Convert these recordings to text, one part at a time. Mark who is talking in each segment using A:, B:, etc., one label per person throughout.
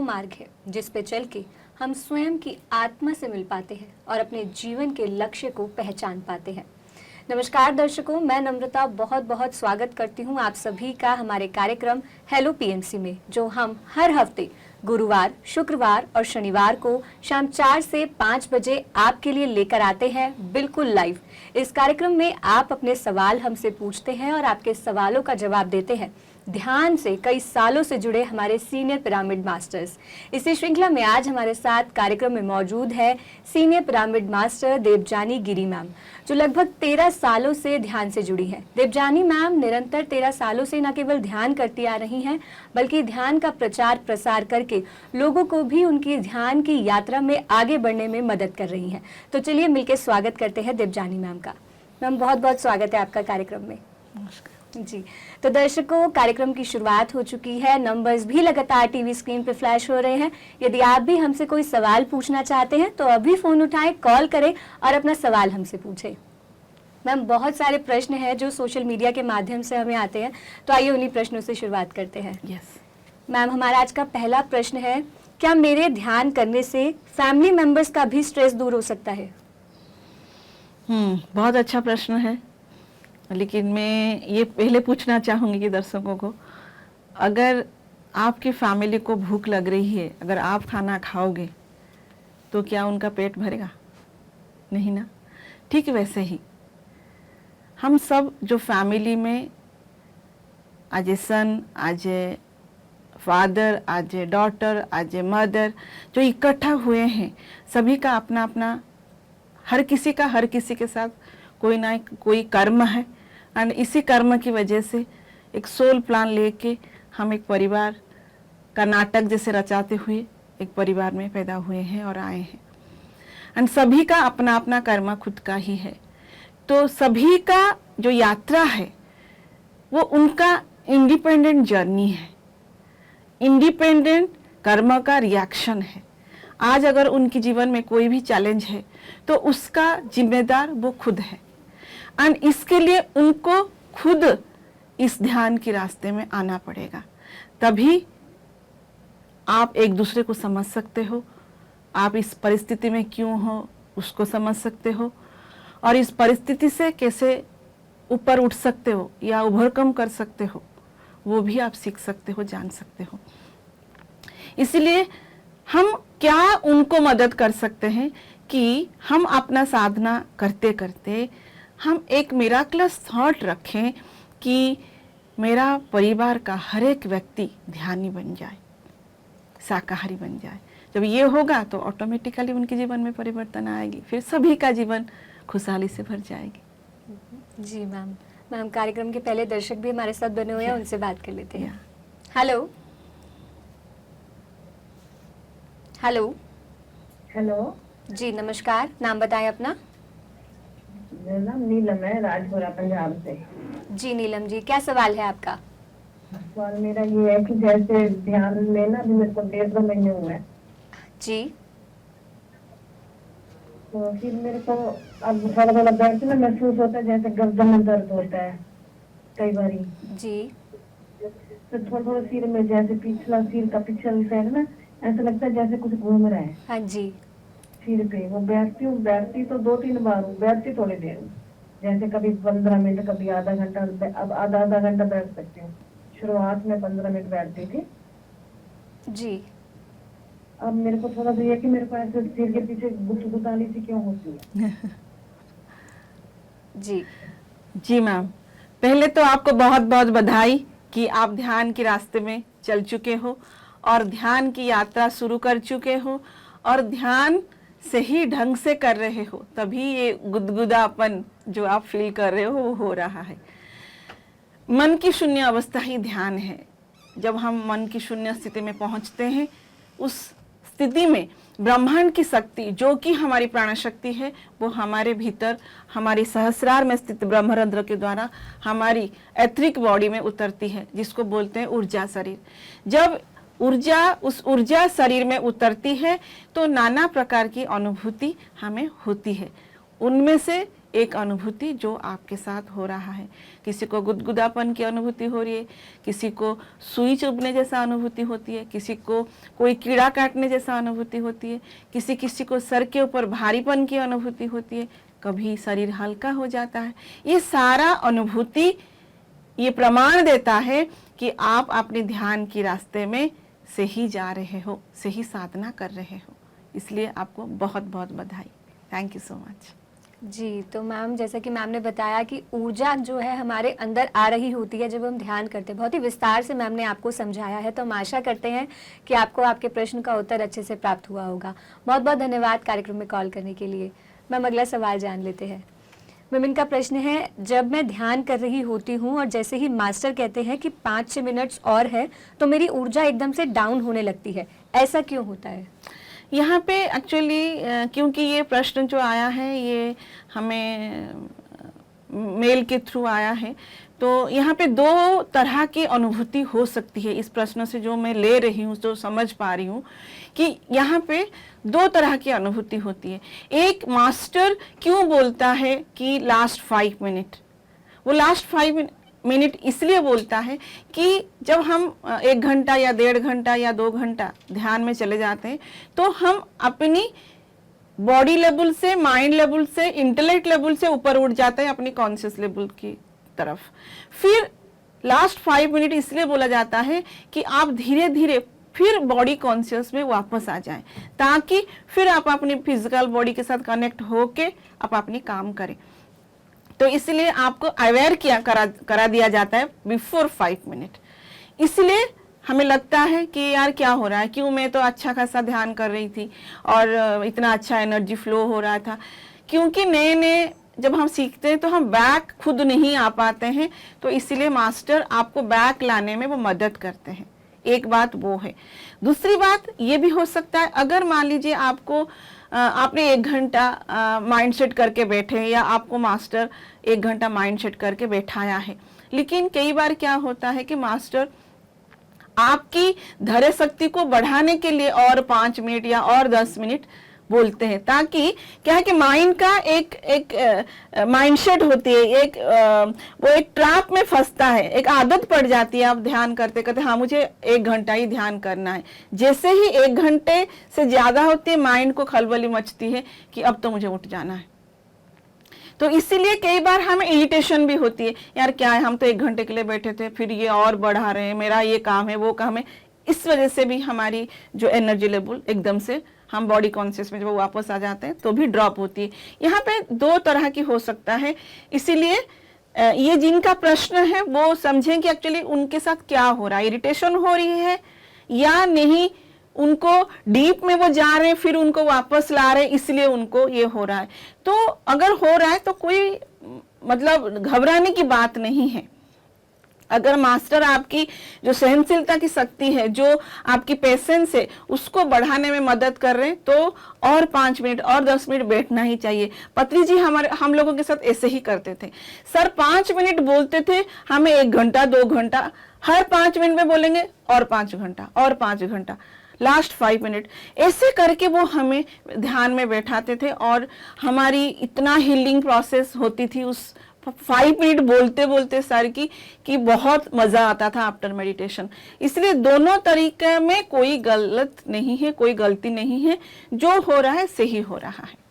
A: मार्ग है जिस पे चल के हम स्वयं की आत्मा से मिल पाते हैं और अपने जीवन के लक्ष्य को पहचान पाते हैं। नमस्कार दर्शकों, मैं नम्रता बहुत बहुत स्वागत करती हूँ आप सभी का हमारे कार्यक्रम हेलो पीएमसी में, जो हम हर हफ्ते गुरुवार, शुक्रवार और शनिवार को शाम 4 से 5 बजे आपके लिए लेकर आते हैं, बिल्कुल लाइव। इस कार्यक्रम में आप अपने सवाल हमसे पूछते हैं और आपके सवालों का जवाब देते हैं ध्यान से कई सालों से जुड़े हमारे सीनियर पिरामिड मास्टर्स। इसी श्रृंखला में आज हमारे साथ कार्यक्रम में मौजूद है सीनियर पिरामिड मास्टर देवजानी गिरी मैम, जो लगभग 13 सालों से ध्यान से जुड़ी हैं। देवजानी मैम निरंतर 13 सालों से न केवल ध्यान करती आ रही हैं, बल्कि ध्यान का प्रचार प्रसार करके लोगों को भी उनकी ध्यान की यात्रा में आगे बढ़ने में मदद कर रही हैं। तो चलिए मिलकर स्वागत करते हैं देवजानी मैम का। मैम बहुत बहुत स्वागत है आपका कार्यक्रम में।
B: नमस्कार
A: जी, तो दर्शकों कार्यक्रम की शुरुआत हो चुकी है। नंबर्स भी लगातार टीवी स्क्रीन पे फ्लैश हो रहे हैं। यदि आप भी हमसे कोई सवाल पूछना चाहते हैं तो अभी फोन उठाएं, कॉल करें और अपना सवाल हमसे पूछें। मैम बहुत सारे प्रश्न हैं जो सोशल मीडिया के माध्यम से हमें आते हैं, तो आइए उन्हीं प्रश्नों से शुरुआत करते हैं।
B: यस
A: मैम हमारा आज का पहला प्रश्न है, क्या मेरे ध्यान करने से फैमिली मेंबर्स का भी स्ट्रेस दूर हो सकता है?
B: बहुत अच्छा प्रश्न है, लेकिन मैं ये पहले पूछना चाहूँगी कि दर्शकों को, अगर आपकी फैमिली को भूख लग रही है, अगर आप खाना खाओगे तो क्या उनका पेट भरेगा? नहीं ना। ठीक वैसे ही हम सब जो फैमिली में आज ए सन, आज ए फादर, आज ए डॉटर, आज ए मदर जो इकट्ठा हुए हैं, सभी का अपना अपना, हर किसी का हर किसी के साथ कोई ना कोई कर्म है। एंड इसी कर्म की वजह से एक सोल प्लान लेके हम एक परिवार का नाटक जैसे रचाते हुए एक परिवार में पैदा हुए हैं और आए हैं। एंड सभी का अपना अपना कर्म खुद का ही है। तो सभी का जो यात्रा है वो उनका इंडिपेंडेंट जर्नी है, इंडिपेंडेंट कर्म का रिएक्शन है। आज अगर उनके जीवन में कोई भी चैलेंज है तो उसका जिम्मेदार वो खुद है। एंड इसके लिए उनको खुद इस ध्यान के रास्ते में आना पड़ेगा, तभी आप एक दूसरे को समझ सकते हो, आप इस परिस्थिति में क्यों हो उसको समझ सकते हो, और इस परिस्थिति से कैसे ऊपर उठ सकते हो या ओवरकम कर सकते हो वो भी आप सीख सकते हो, जान सकते हो। इसलिए हम क्या उनको मदद कर सकते हैं कि हम अपना साधना करते करते हम एक मिराक्लस थॉट रखें कि मेरा परिवार का हर एक व्यक्ति ध्यानी बन जाए, शाकाहारी बन जाए। जब ये होगा तो ऑटोमेटिकली उनके जीवन में परिवर्तन आएगी, फिर सभी का जीवन खुशहाली से भर जाएगी।
A: जी मैम कार्यक्रम के पहले दर्शक भी हमारे साथ बने हुए हैं, उनसे बात कर लेते हैं। हेलो हेलो
C: हेलो
A: जी नमस्कार, नाम बताएं अपना।
C: मेरा नाम नीलम है, राजपुरा पंजाब से।
A: जी नीलम जी, क्या सवाल है आपका?
C: सवाल मेरा ये है कि जैसे ध्यान में ना अभी मेरे को 1.5 महीने हुए हैं,
A: जी
C: तो फिर मेरे को अब थोड़ा थोड़ा दर्द ना महसूस होता है, जैसे गर्दन में दर्द होता है कई बारी
A: जी।
C: तो थोड़ा थोड़ा सिर में, जैसे पिछला सिर का पिछला साइड ना ऐसा लगता है जैसे कुछ घूम रहा है।
A: हाँ जी।
C: सिर पे वो बैठती तो 2-3 बार हूँ, बैठती थोड़ी देर, जैसे कभी 15 मिनट, कभी आधा घंटा, अब आधा घंटा बैठ सकती हूँ। शुरुआत में 15 मिनट बैठती थी
A: जी।
C: अब मेरे को थोड़ा सा ये कि मेरे को ऐसे सिर के पीछे गुटगुटानी सी क्यों होती है?
A: जी
B: जी मैम, पहले तो आपको बहुत बहुत बधाई कि आप ध्यान के रास्ते में चल चुके हो और ध्यान की यात्रा शुरू कर चुके हो और ध्यान सही ढंग से कर रहे हो, तभी ये गुदगुदापन जो आप फील कर रहे हो वो हो रहा है। मन की शून्य अवस्था ही ध्यान है। जब हम मन की शून्य स्थिति में पहुंचते हैं, उस स्थिति में ब्रह्मांड की शक्ति जो कि हमारी प्राण शक्ति है वो हमारे भीतर, हमारी सहस्रार में स्थित ब्रह्मरंध्र के द्वारा हमारी एथरिक बॉडी में उतरती है, जिसको बोलते हैं ऊर्जा शरीर। जब उस ऊर्जा शरीर में उतरती है तो नाना प्रकार की अनुभूति हमें होती है। उनमें से एक अनुभूति जो आपके साथ हो रहा है। किसी को गुदगुदापन की अनुभूति हो रही है, किसी को सुई चुभने जैसा अनुभूति होती है, किसी को कोई कीड़ा काटने जैसा अनुभूति होती है, किसी किसी को सर के ऊपर भारीपन की अनुभूति होती है, कभी शरीर हल्का हो जाता है। ये सारा अनुभूति ये प्रमाण देता है कि आप अपने ध्यान की रास्ते में सही जा रहे हो, सही साधना कर रहे हो। इसलिए आपको बहुत बहुत बधाई। Thank you so much.
A: जी, तो मैम जैसा कि मैम ने बताया कि ऊर्जा जो है हमारे अंदर आ रही होती है जब हम ध्यान करते हैं। बहुत ही विस्तार से मैम ने आपको समझाया है, तो हम आशा करते हैं कि आपको आपके प्रश्न का उत्तर अच्छे से प्राप्त हुआ होगा। बहुत बहुत धन्यवाद कार्यक्रम में कॉल करने के लिए। मैम अगला सवाल जान लेते हैं। मैम इनका प्रश्न है, जब मैं ध्यान कर रही होती हूँ और जैसे ही मास्टर कहते हैं कि 5-6 मिनट्स और है तो मेरी ऊर्जा एकदम से डाउन होने लगती है, ऐसा क्यों होता है?
B: यहाँ पे एक्चुअली क्योंकि ये प्रश्न जो आया है ये हमें मेल के थ्रू आया है, तो यहाँ पे दो तरह की अनुभूति हो सकती है। इस प्रश्न से जो मैं ले रही हूँ, जो समझ पा रही हूँ कि यहाँ पे दो तरह की अनुभूति होती है। एक, मास्टर क्यों बोलता है कि लास्ट 5 मिनट, वो लास्ट 5 मिनट इसलिए बोलता है कि जब हम 1 घंटा या 1.5 घंटा या 2 घंटा ध्यान में चले जाते हैं तो हम अपनी बॉडी लेवल से, माइंड लेवल से, इंटेलेक्ट लेवल से ऊपर उठ जाते हैं अपनी कॉन्शियस लेवल की तरफ। फिर लास्ट 5 मिनट इसलिए बोला जाता है कि आप धीरे धीरे फिर बॉडी कॉन्शियस में वापस आ जाएं, ताकि फिर आप अपनी फिजिकल बॉडी के साथ कनेक्ट होके आप अपनी काम करें। तो इसलिए आपको अवेयर करा दिया जाता है बिफोर 5 मिनट। इसलिए हमें लगता है कि यार क्या हो रहा है, क्यों, मैं तो अच्छा खासा ध्यान कर रही थी और इतना अच्छा एनर्जी फ्लो हो रहा था। क्योंकि नए नए जब हम सीखते हैं तो हम बैक खुद नहीं आ पाते हैं, तो इसलिए मास्टर आपको बैक लाने में वो मदद करते हैं। एक बात वो है। दूसरी बात ये भी हो सकता है, अगर मान लीजिए आपने 1 घंटा माइंड सेट करके बैठे या आपको मास्टर 1 घंटा माइंड सेट करके बैठाया है, लेकिन कई बार क्या होता है कि मास्टर आपकी धैर्य शक्ति को बढ़ाने के लिए और 5 मिनट या और 10 मिनट बोलते हैं, ताकि क्या है कि माइंड का एक माइंडसेट होती है, वो एक ट्रैप में फंसता है, एक आदत पड़ जाती है। आप ध्यान करते करते हाँ मुझे 1 घंटा ही ध्यान करना है, जैसे ही 1 घंटे से ज्यादा होती है माइंड को खलबली मचती है कि अब तो मुझे उठ जाना है। तो इसीलिए कई बार हमें इरिटेशन भी होती है, यार क्या है, हम तो 1 घंटे के लिए बैठे थे, फिर ये और बढ़ा रहे हैं, मेरा ये काम है, वो काम है। इस वजह से भी हमारी जो एनर्जी लेवल एकदम से हम बॉडी कॉन्शियस में जब वापस आ जाते हैं तो भी ड्रॉप होती है। यहाँ पे 2 तरह की हो सकता है। इसीलिए ये जिनका प्रश्न है वो समझें कि एक्चुअली उनके साथ क्या हो रहा है, इरिटेशन हो रही है या नहीं, उनको डीप में वो जा रहे हैं फिर उनको वापस ला रहे हैं, इसलिए उनको ये हो रहा है। तो अगर हो रहा है तो कोई मतलब घबराने की बात नहीं है। अगर मास्टर आपकी जो सहनशीलता की शक्ति है, जो आपकी पेशेंस है, उसको बढ़ाने में मदद कर रहे हैं, तो और 5 मिनट और 10 मिनट बैठना ही चाहिए। पत्री जी हम लोगों के साथ ऐसे ही करते थे। सर 5 मिनट बोलते थे, हमें 1 घंटा 2 घंटा, हर 5 मिनट में बोलेंगे और 5 घंटा और 5 घंटा, लास्ट 5 मिनट, ऐसे करके वो हमें ध्यान में बैठाते थे और हमारी इतना हीलिंग प्रोसेस होती थी उस 5 मिनट बोलते बोलते सर कि बहुत मजा आता था आफ्टर मेडिटेशन। इसलिए दोनों तरीके में कोई गलत नहीं है, कोई गलती नहीं है, जो हो रहा है सही हो रहा है।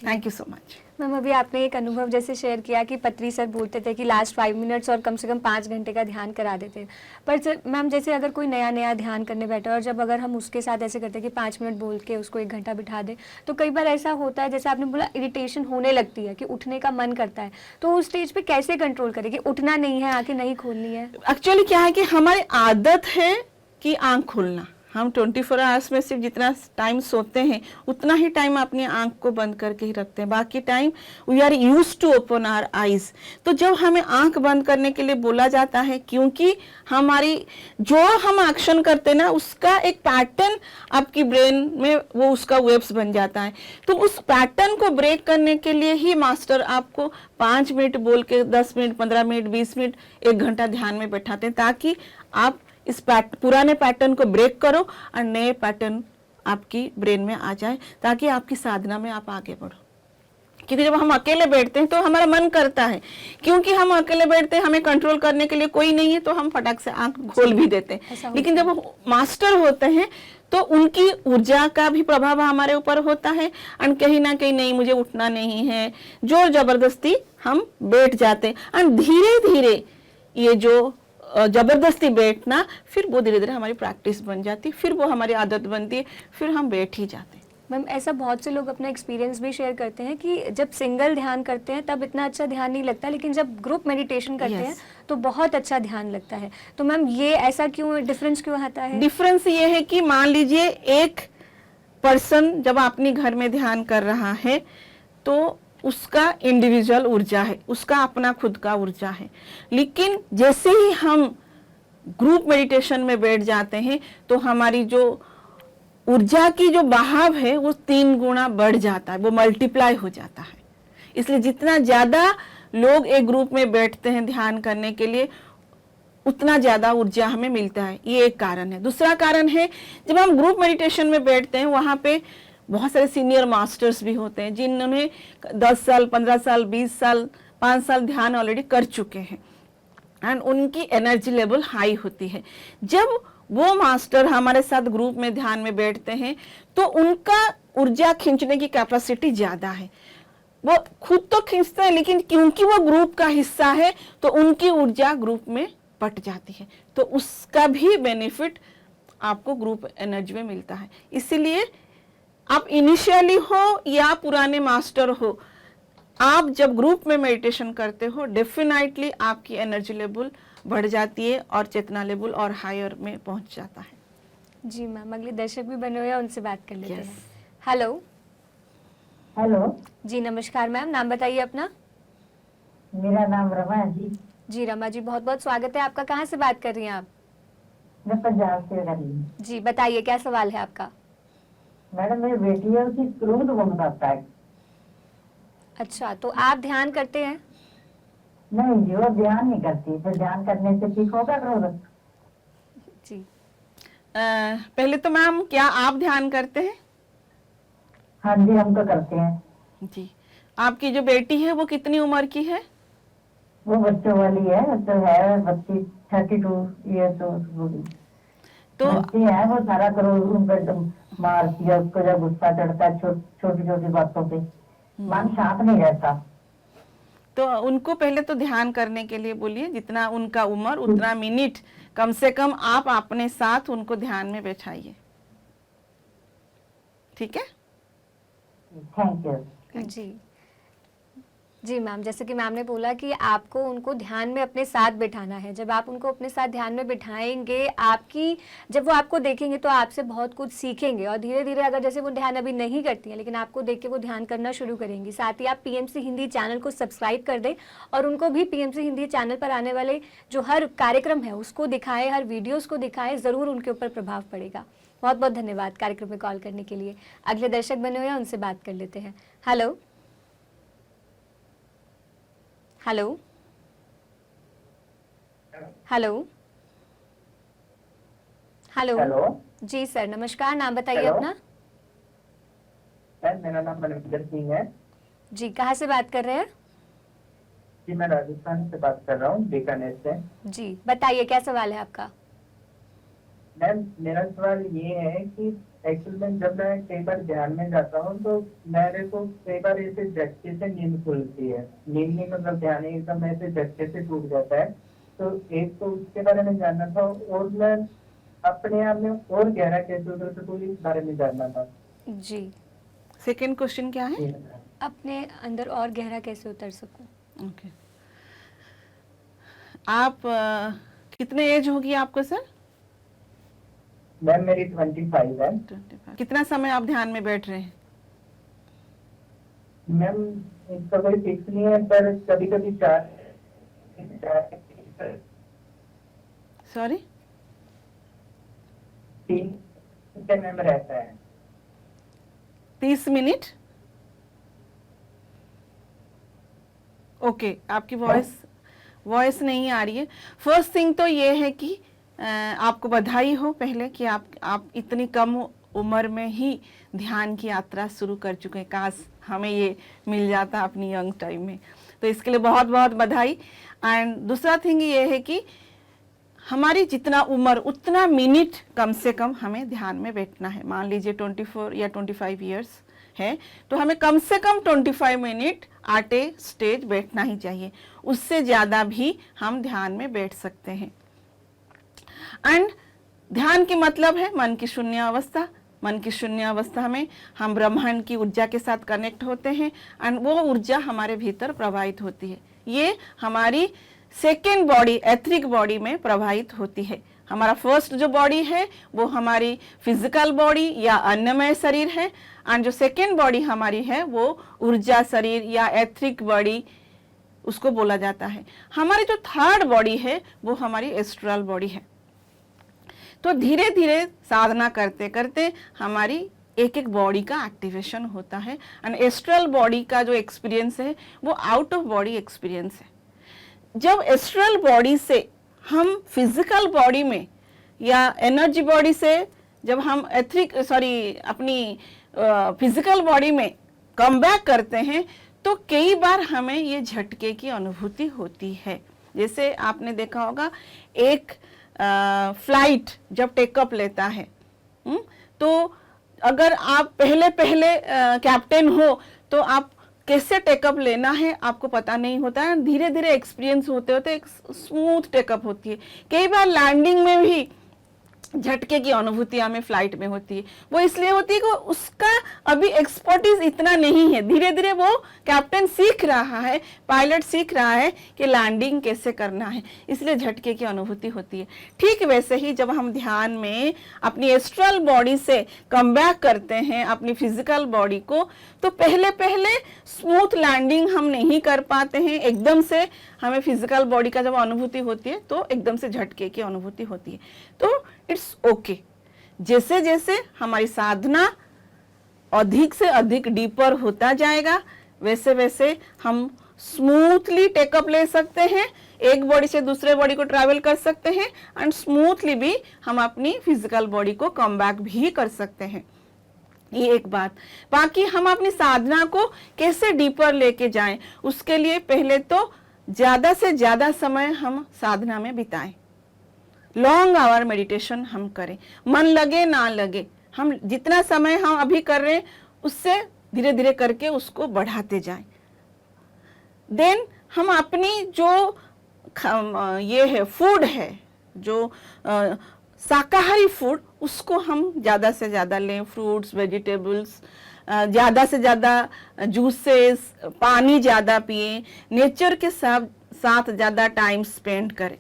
B: Thank you so much.
A: Ma'am अभी आपने एक अनुभव जैसे शेयर किया कि पत्री सर बोलते थे कि लास्ट 5 मिनट्स और कम से कम 5 घंटे का ध्यान करा देते। पर मैम जैसे अगर कोई नया ध्यान करने बैठा और जब अगर हम उसके साथ ऐसे करते हैं कि 5 मिनट बोल के उसको 1 घंटा बिठा दे, तो कई बार ऐसा होता है जैसे आपने बोला इरिटेशन होने लगती है कि उठने का मन करता है, तो उस स्टेज पे कैसे कंट्रोल करें कि उठना नहीं है, आंखें नहीं खोलनी है?
B: एक्चुअली क्या है कि हमारी आदत है कि आंख खोलना। हम 24 आवर्स में सिर्फ जितना टाइम सोते हैं उतना ही टाइम अपनी आंख को बंद करके ही रखते हैं, बाकी time we are used to open our eyes. तो जब हमें आंख बंद करने के लिए बोला जाता है, क्योंकि हमारी जो हम एक्शन करते हैं ना उसका एक पैटर्न आपकी ब्रेन में वो उसका वेव्स बन जाता है, तो उस पैटर्न को ब्रेक करने के लिए ही मास्टर आपको 5 मिनट बोल के 10 मिनट 15 मिनट 20 मिनट 1 घंटा ध्यान में बैठाते हैं, ताकि आप इस पुराने पैटर्न को ब्रेक करो और नए पैटर्न आपकी ब्रेन में आ जाए, ताकि आपकी साधना में आप आगे बढ़ो। क्योंकि जब हम अकेले बैठते हैं तो हमारा मन करता है, क्योंकि हम अकेले बैठते हैं, हमें कंट्रोल करने के लिए कोई नहीं है, तो हम फटाक से आंख खोल भी देते हैं। लेकिन जब वो मास्टर होते हैं तो उनकी ऊर्जा का भी प्रभाव हमारे ऊपर होता है, और कहीं ना कहीं नहीं मुझे उठना नहीं है, जोर जबरदस्ती हम बैठ जाते हैं। और धीरे धीरे ये जो जबरदस्ती बैठना, फिर वो धीरे धीरे हमारी प्रैक्टिस बन जाती, फिर वो हमारी आदत बनती है, फिर हम बैठ ही जाते हैं।
A: मैम ऐसा बहुत से लोग अपना एक्सपीरियंस भी शेयर करते हैं कि जब सिंगल ध्यान करते हैं तब इतना अच्छा ध्यान नहीं लगता, लेकिन जब ग्रुप मेडिटेशन करते हैं तो बहुत अच्छा ध्यान लगता है। तो मैम ये ऐसा क्यों, डिफरेंस क्यों आता है?
B: डिफरेंस ये है कि मान लीजिए एक पर्सन जब अपने घर में ध्यान कर रहा है तो उसका इंडिविजुअल ऊर्जा है, उसका अपना खुद का ऊर्जा है। लेकिन जैसे ही हम ग्रुप मेडिटेशन में बैठ जाते हैं तो हमारी जो ऊर्जा की जो बहाव है वो 3 गुना बढ़ जाता है, वो मल्टीप्लाई हो जाता है। इसलिए जितना ज्यादा लोग एक ग्रुप में बैठते हैं ध्यान करने के लिए, उतना ज्यादा ऊर्जा हमें मिलता है। ये एक कारण है। दूसरा कारण है, जब हम ग्रुप मेडिटेशन में बैठते हैं वहां पे बहुत सारे सीनियर मास्टर्स भी होते हैं जिन्होंने 10 साल 15 साल 20 साल 5 साल ध्यान ऑलरेडी कर चुके हैं, एंड उनकी एनर्जी लेवल हाई होती है। जब वो मास्टर हमारे साथ ग्रुप में ध्यान में बैठते हैं तो उनका ऊर्जा खींचने की कैपेसिटी ज्यादा है। वो खुद तो खींचते हैं, लेकिन क्योंकि वो ग्रुप का हिस्सा है तो उनकी ऊर्जा ग्रुप में बट जाती है, तो उसका भी बेनिफिट आपको ग्रुप एनर्जी में मिलता है। इसीलिए आप इनिशियली हो या पुराने मास्टर हो, आप जब ग्रुप में मेडिटेशन करते हो डेफिनेटली आपकी एनर्जी लेवल बढ़ जाती है और चेतना लेवल और हायर में पहुंच जाता है।
A: जी मैम, अगले दर्शक भी बने हुए हैं, उनसे बात कर लेते हैं। हेलो।
C: हेलो
A: जी नमस्कार मैम, नाम बताइए अपना।
C: मेरा नाम रमा है जी।
A: जी रमा जी, बहुत बहुत स्वागत है आपका। कहाँ से बात कर रही हैं आप?
C: मैं पंजाब से कर रही हूँ।
A: जी बताइए, क्या सवाल है आपका?
C: मैडम मेरी बेटी है, उसकी क्रोध बहुत आता है।
A: अच्छा, तो आप ध्यान करते हैं?
C: नहीं जी, वो ध्यान नहीं करती, फिर ध्यान करने से ठीक होगा क्रोध?
A: जी
B: पहले तो मैम, क्या आप ध्यान करते हैं?
C: हाँ जी, हम तो करते हैं
B: जी। आपकी जो बेटी है वो कितनी उम्र की है?
C: वो बच्चों वाली है, तो है बच्ची 32 ईयर
B: तो
C: बच्ची है। वो सारा क्रोध उनको एकदम मारती है, उसको जब गुस्सा चढ़ता है छोटी छोटी बातों पे, मन शांत नहीं रहता।
B: तो उनको पहले तो ध्यान करने के लिए बोलिए, जितना उनका उम्र उतना मिनट कम से कम आप अपने साथ उनको ध्यान में बैठाइए, ठीक है?
C: थैंक यू
A: जी जी मैम, जैसे कि मैम ने बोला कि आपको उनको ध्यान में अपने साथ बिठाना है। जब आप उनको अपने साथ ध्यान में बिठाएंगे, आपकी जब वो आपको देखेंगे तो आपसे बहुत कुछ सीखेंगे, और धीरे धीरे अगर जैसे वो ध्यान अभी नहीं करती हैं लेकिन आपको देख के वो ध्यान करना शुरू करेंगी। साथ ही आप पीएमसी हिंदी चैनल को सब्सक्राइब कर दें और उनको भी पीएमसी हिंदी चैनल पर आने वाले जो हर कार्यक्रम है उसको दिखाएं, हर वीडियोज़ को दिखाएं, ज़रूर उनके ऊपर प्रभाव पड़ेगा। बहुत बहुत धन्यवाद कार्यक्रम में कॉल करने के लिए। अगले दर्शक बने हुए हैं, उनसे बात कर लेते हैं। Hello hello hello hello.
C: Hello
A: जी सर नमस्कार, नाम बताइए
C: हेलो।
A: अपना।
C: सर मेरा नाम बलविंदर सिंह है
A: जी, कहाँ से बात कर रहे हैं?
C: जी। मैं राजस्थान से बात कर रहा हूँ, बीकानेर से।
A: जी बताइए, क्या सवाल है आपका?
C: मैम मेरा सवाल ये है कि एक्चुअली में जब मैं कई बार ध्यान में जाता हूँ तो मेरे को कई बार ऐसे झटके से नींद खुलती है। नींद नहीं मतलब ध्यान एकदम ऐसे झटके से टूट जाता है। तो एक तो उसके बारे में जानना था, और मैं अपने आप में और गहरा कैसे उतर सकूँ इस बारे में जानना था।
A: जी,
B: सेकंड क्वेश्चन क्या है?
A: अपने अंदर और गहरा कैसे उतर सकूं?
B: ओके। आप कितने एज होगी आपको सर?
C: मैम मेरी 25 है।
B: 25। कितना समय आप ध्यान में बैठ रहे हैं?
C: मैम इसका कोई फिक्स नहीं है, पर कभी कभी 4
B: सॉरी
C: 3 घंटे में रहता है।
B: 30 मिनट। ओके, आपकी वॉइस नहीं आ रही है। फर्स्ट थिंग तो ये है कि आपको बधाई हो पहले कि आप इतनी कम उम्र में ही ध्यान की यात्रा शुरू कर चुके हैं। काश हमें ये मिल जाता अपनी यंग टाइम में। तो इसके लिए बहुत बहुत बधाई। एंड दूसरा थिंग ये है कि हमारी जितना उम्र उतना मिनट कम से कम हमें ध्यान में बैठना है। मान लीजिए 24 या 25 इयर्स है तो हमें कम से कम 25 मिनट एट ए स्टेज बैठना ही चाहिए, उससे ज़्यादा भी हम ध्यान में बैठ सकते हैं। एंड ध्यान की मतलब है मन की शून्य अवस्था। मन की शून्य अवस्था में हम ब्रह्मांड की ऊर्जा के साथ कनेक्ट होते हैं एंड वो ऊर्जा हमारे भीतर प्रवाहित होती है। ये हमारी सेकेंड बॉडी एथरिक बॉडी में प्रवाहित होती है। हमारा फर्स्ट जो बॉडी है वो हमारी फिजिकल बॉडी या अन्नमय शरीर है एंड जो सेकेंड बॉडी हमारी है वो ऊर्जा शरीर या एथरिक बॉडी उसको बोला जाता है। हमारी जो थर्ड बॉडी है वो हमारी एस्ट्रल बॉडी है। तो धीरे धीरे साधना करते करते हमारी एक एक बॉडी का एक्टिवेशन होता है एंड एस्ट्रल बॉडी का जो एक्सपीरियंस है वो आउट ऑफ बॉडी एक्सपीरियंस है। जब एस्ट्रल बॉडी से हम फिजिकल बॉडी में या एनर्जी बॉडी से जब हम अपनी फिजिकल बॉडी में कम बैक करते हैं तो कई बार हमें ये झटके की अनुभूति होती है। जैसे आपने देखा होगा एक फ्लाइट जब टेकअप लेता है तो अगर आप पहले कैप्टन हो तो आप कैसे टेकअप लेना है आपको पता नहीं होता है। धीरे धीरे एक्सपीरियंस होते होते एक स्मूथ टेकअप होती है। कई बार लैंडिंग में भी झटके की अनुभूति हमें फ्लाइट में होती है। वो इसलिए होती है कि उसका अभी एक्सपर्टीज इतना नहीं है। धीरे धीरे वो कैप्टन सीख रहा है, पायलट सीख रहा है कि लैंडिंग कैसे करना है, इसलिए झटके की अनुभूति होती है। ठीक वैसे ही जब हम ध्यान में अपनी एस्ट्रल बॉडी से कम बैक करते हैं अपनी फिजिकल बॉडी को तो पहले स्मूथ लैंडिंग हम नहीं कर पाते हैं। एकदम से हमें फिजिकल बॉडी का जब अनुभूति होती है तो एकदम से झटके की अनुभूति होती है। तो इट्स ओके। जैसे जैसे हमारी साधना अधिक से अधिक डीपर होता जाएगा वैसे वैसे हम स्मूथली टेकअप ले सकते हैं, एक बॉडी से दूसरे बॉडी को ट्रैवल कर सकते हैं एंड स्मूथली भी हम अपनी फिजिकल बॉडी को कम बैक भी कर सकते हैं। ये एक बात। बाकी हम अपनी साधना को कैसे डीपर लेके जाएं, उसके लिए पहले तो ज्यादा से ज्यादा समय हम साधना में बिताएं। लॉन्ग आवर मेडिटेशन हम करें, मन लगे ना लगे, हम जितना समय हम अभी कर रहे हैं उससे धीरे धीरे करके उसको बढ़ाते जाएं। देन हम अपनी जो ये है फूड है, जो शाकाहारी फूड, उसको हम ज़्यादा से ज़्यादा लें। फ्रूट्स, वेजिटेबल्स, ज़्यादा से ज़्यादा जूसेस, पानी ज़्यादा पिए, नेचर के साथ ज़्यादा टाइम स्पेंड करें।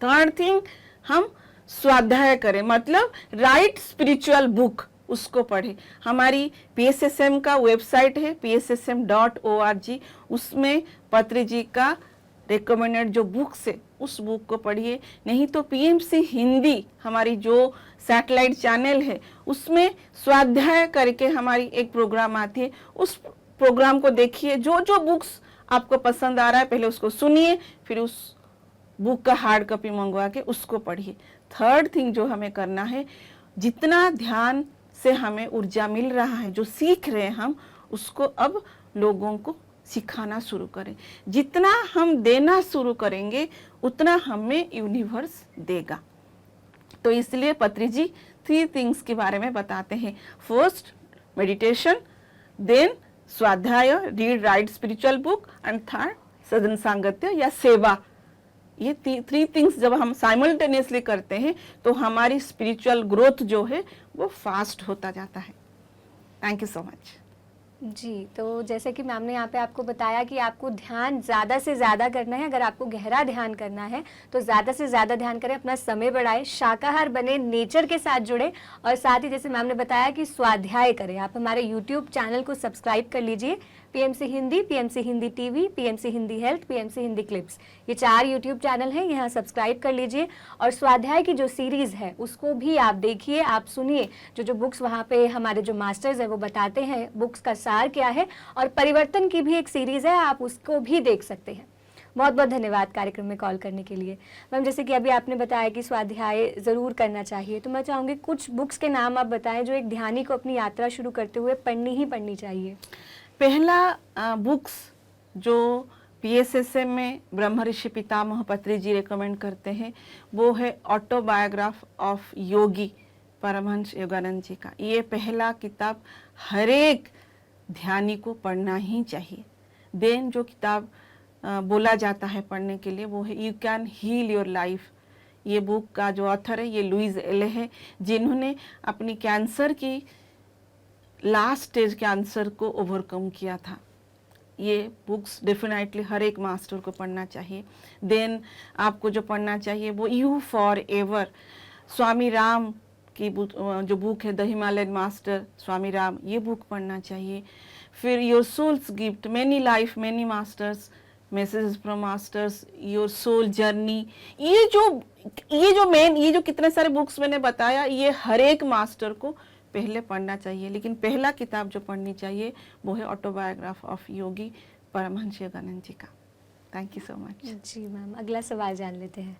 B: थर्ड थिंग, हम स्वाध्याय करें, मतलब राइट स्पिरिचुअल बुक उसको पढ़े। हमारी PSSM का वेबसाइट है pssm.org, उसमें पत्री जी का रिकमेंडेड जो बुक्स है उस बुक को पढ़िए। नहीं तो PMC हिंदी हमारी जो सैटेलाइट चैनल है उसमें स्वाध्याय करके हमारी एक प्रोग्राम आती है, उस प्रोग्राम को देखिए। जो जो बुक्स आपको पसंद आ रहा है पहले उसको सुनिए, फिर उस बुक का हार्ड कॉपी मंगवा के उसको पढ़िए। थर्ड थिंग जो हमें करना है, जितना ध्यान से हमें ऊर्जा मिल रहा है, जो सीख रहे हैं हम, उसको अब लोगों को सिखाना शुरू करें। जितना हम देना शुरू करेंगे उतना हमें यूनिवर्स देगा। तो इसलिए पत्री जी 3 थिंग्स के बारे में बताते हैं। फर्स्ट मेडिटेशन, देन स्वाध्याय, read write spiritual book and third सदन सांगत्य या सेवा। ये 3 थिंग्स जब हम साइमल्टेनियसली करते हैं तो हमारी स्पिरिचुअल ग्रोथ जो है वो फास्ट होता जाता है। Thank you so much.
A: जी, तो जैसे कि मैम ने यहाँ पे आपको बताया कि आपको ध्यान ज़्यादा से ज़्यादा करना है। अगर आपको गहरा ध्यान करना है तो ज़्यादा से ज़्यादा ध्यान करें, अपना समय बढ़ाएं, शाकाहार बने, नेचर के साथ जुड़े और साथ ही जैसे मैम ने बताया कि स्वाध्याय करें। आप हमारे यूट्यूब चैनल को सब्सक्राइब कर लीजिए, PMC Hindi, PMC Hindi TV, PMC Hindi health, PMC Hindi clips, ये 4 यूट्यूब चैनल हैं, यहाँ सब्सक्राइब कर लीजिए। और स्वाध्याय की जो सीरीज़ है उसको भी आप देखिए, आप सुनिए। जो बुक्स वहाँ पे हमारे जो मास्टर्स हैं वो बताते हैं बुक्स का सार क्या है, और परिवर्तन की भी एक सीरीज़ है, आप उसको भी देख सकते हैं। बहुत बहुत धन्यवाद कार्यक्रम में कॉल करने के लिए। मैम, जैसे कि अभी आपने बताया कि स्वाध्याय ज़रूर करना चाहिए, तो मैं चाहूँगी कुछ बुक्स के नाम आप बताएं जो एक ध्यानी को अपनी यात्रा शुरू करते हुए पढ़नी ही पढ़नी चाहिए।
B: पहला बुक्स जो PSSM में ब्रह्म ऋषि पितामह पत्री जी रेकमेंड करते हैं वो है ऑटोबायोग्राफ ऑफ योगी परमहंस योगानंद जी का। ये पहला किताब हर एक ध्यानी को पढ़ना ही चाहिए। देन जो किताब बोला जाता है पढ़ने के लिए वो है you can heal your life. ये बुक का जो ऑथर है ये लुइस एले है, जिन्होंने अपनी कैंसर की लास्ट स्टेज कैंसर को ओवरकम किया था। ये बुक्स डेफिनेटली हर एक मास्टर को पढ़ना चाहिए। देन आपको जो पढ़ना चाहिए वो you forever, Swami Ram की जो बुक है the Himalayan master Swami Ram, ये बुक पढ़ना चाहिए। फिर your soul's gift, many life many masters, messages from masters, your soul journey, ये जो कितने सारे बुक्स मैंने बताया ये हर एक मास्टर को पहले पढ़ना चाहिए। लेकिन पहला किताब जो पढ़नी चाहिए वो है ऑटोबायोग्राफ ऑफ योगी परमहंस योगानंद जी का। Thank you so much.
A: जी मैम, अगला सवाल जान लेते हैं।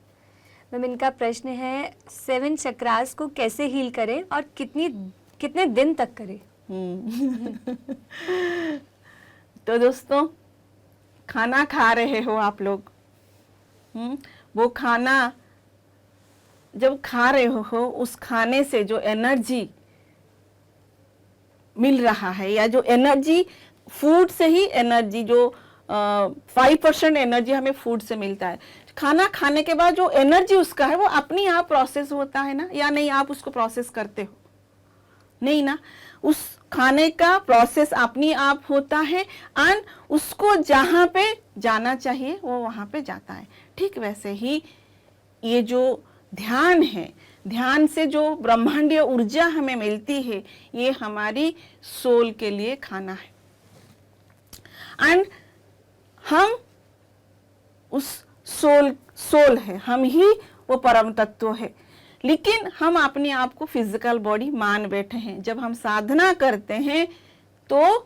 A: मैम, इनका प्रश्न है 7 चक्रास को कैसे हील करें और कितने दिन तक करें?
B: तो दोस्तों, खाना खा रहे हो आप लोग, वो खाना जब खा रहे हो उस खाने से जो एनर्जी मिल रहा है या जो एनर्जी फूड से ही एनर्जी जो 5% एनर्जी हमें फूड से मिलता है। खाना खाने के बाद जो एनर्जी उसका है वो अपनी आप प्रोसेस होता है ना, या नहीं आप उसको प्रोसेस करते हो? नहीं ना, उस खाने का प्रोसेस अपनी आप होता है और उसको जहाँ पे जाना चाहिए वो वहाँ पे जाता है। ठीक वैसे ही ये जो ध्यान है, ध्यान से जो ब्रह्मांडीय ऊर्जा हमें मिलती है ये हमारी सोल के लिए खाना है। एंड हम उस सोल है, हम ही वो परम तत्व है। लेकिन हम अपने आप को फिजिकल बॉडी मान बैठे हैं। जब हम साधना करते हैं तो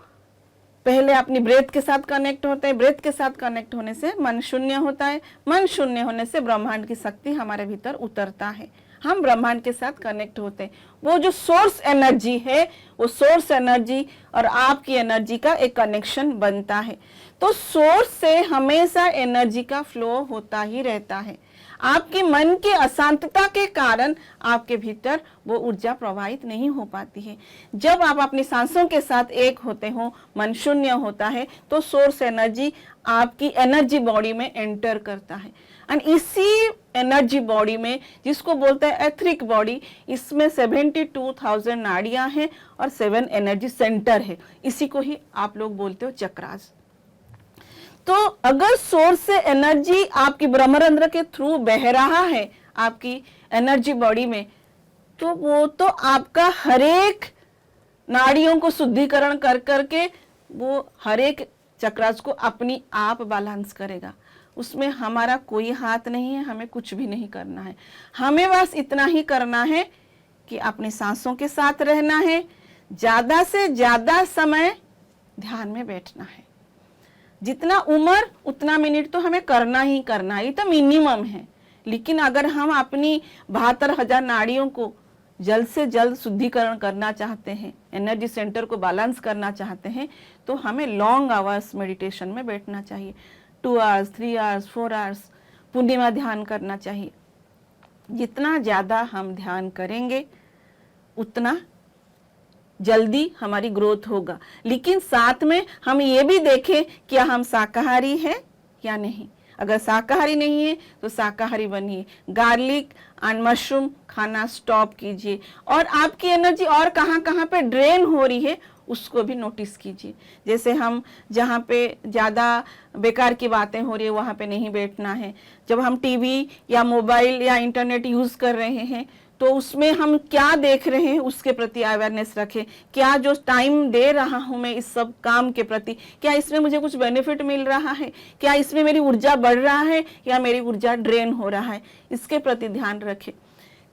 B: पहले अपनी ब्रेथ के साथ कनेक्ट होते हैं, ब्रेथ के साथ कनेक्ट होने से मन शून्य होता है, मन शून्य होने से ब्रह्मांड की शक्ति हमारे भीतर उतरता है, हम ब्रह्मांड के साथ कनेक्ट होते हैं। वो जो सोर्स एनर्जी है वो सोर्स एनर्जी और आपकी एनर्जी का एक कनेक्शन बनता है। तो सोर्स से हमेशा एनर्जी का फ्लो होता ही रहता है। आपके मन की अशांतता के कारण आपके भीतर वो ऊर्जा प्रवाहित नहीं हो पाती है। जब आप अपनी सांसों के साथ एक होते हो, मन शून्य होता है, तो सोर्स एनर्जी आपकी एनर्जी बॉडी में एंटर करता है। एंड इसी एनर्जी बॉडी में, जिसको बोलते हैं एथरिक बॉडी, इसमें 72,000 नाड़ियां हैं और 7 एनर्जी सेंटर है। इसी को ही आप लोग बोलते हो चक्रास। तो अगर सोर्स से एनर्जी आपकी ब्रह्मरंध्र के थ्रू बह रहा है आपकी एनर्जी बॉडी में, तो वो तो आपका हर एक नाड़ियों को शुद्धिकरण कर करके वो हर एक चक्रास को अपनी आप बैलेंस करेगा। उसमें हमारा कोई हाथ नहीं है, हमें कुछ भी नहीं करना है। हमें बस इतना ही करना है कि अपनी सांसों के साथ रहना है, ज्यादा से ज्यादा समय ध्यान में बैठना है। जितना उम्र उतना मिनट तो हमें करना ही करना है, ये तो मिनिमम है। लेकिन अगर हम अपनी 72,000 नाड़ियों को जल्द से जल्द शुद्धिकरण करना चाहते हैं, एनर्जी सेंटर को बैलेंस करना चाहते हैं, तो हमें लॉन्ग आवर्स मेडिटेशन में बैठना चाहिए। 2 आवर्स, 3 आवर्स, 4 आवर्स पूर्णिमा ध्यान करना चाहिए। जितना ज़्यादा हम ध्यान करेंगे उतना जल्दी हमारी ग्रोथ होगा। लेकिन साथ में हम ये भी देखें क्या हम शाकाहारी हैं या नहीं। अगर शाकाहारी नहीं है तो शाकाहारी बनिए, गार्लिक एंड मशरूम खाना स्टॉप कीजिए, और आपकी एनर्जी और कहाँ कहाँ पे ड्रेन हो रही है उसको भी नोटिस कीजिए। जैसे हम जहाँ पे ज़्यादा बेकार की बातें हो रही है वहाँ पे नहीं बैठना है। जब हम टीवी या मोबाइल या इंटरनेट यूज़ कर रहे हैं तो उसमें हम क्या देख रहे हैं उसके प्रति अवेयरनेस रखें। क्या जो टाइम दे रहा हूँ मैं इस सब काम के प्रति, क्या इसमें मुझे कुछ बेनिफिट मिल रहा है, क्या इसमें मेरी ऊर्जा बढ़ रहा है या मेरी ऊर्जा ड्रेन हो रहा है, इसके प्रति ध्यान रखें।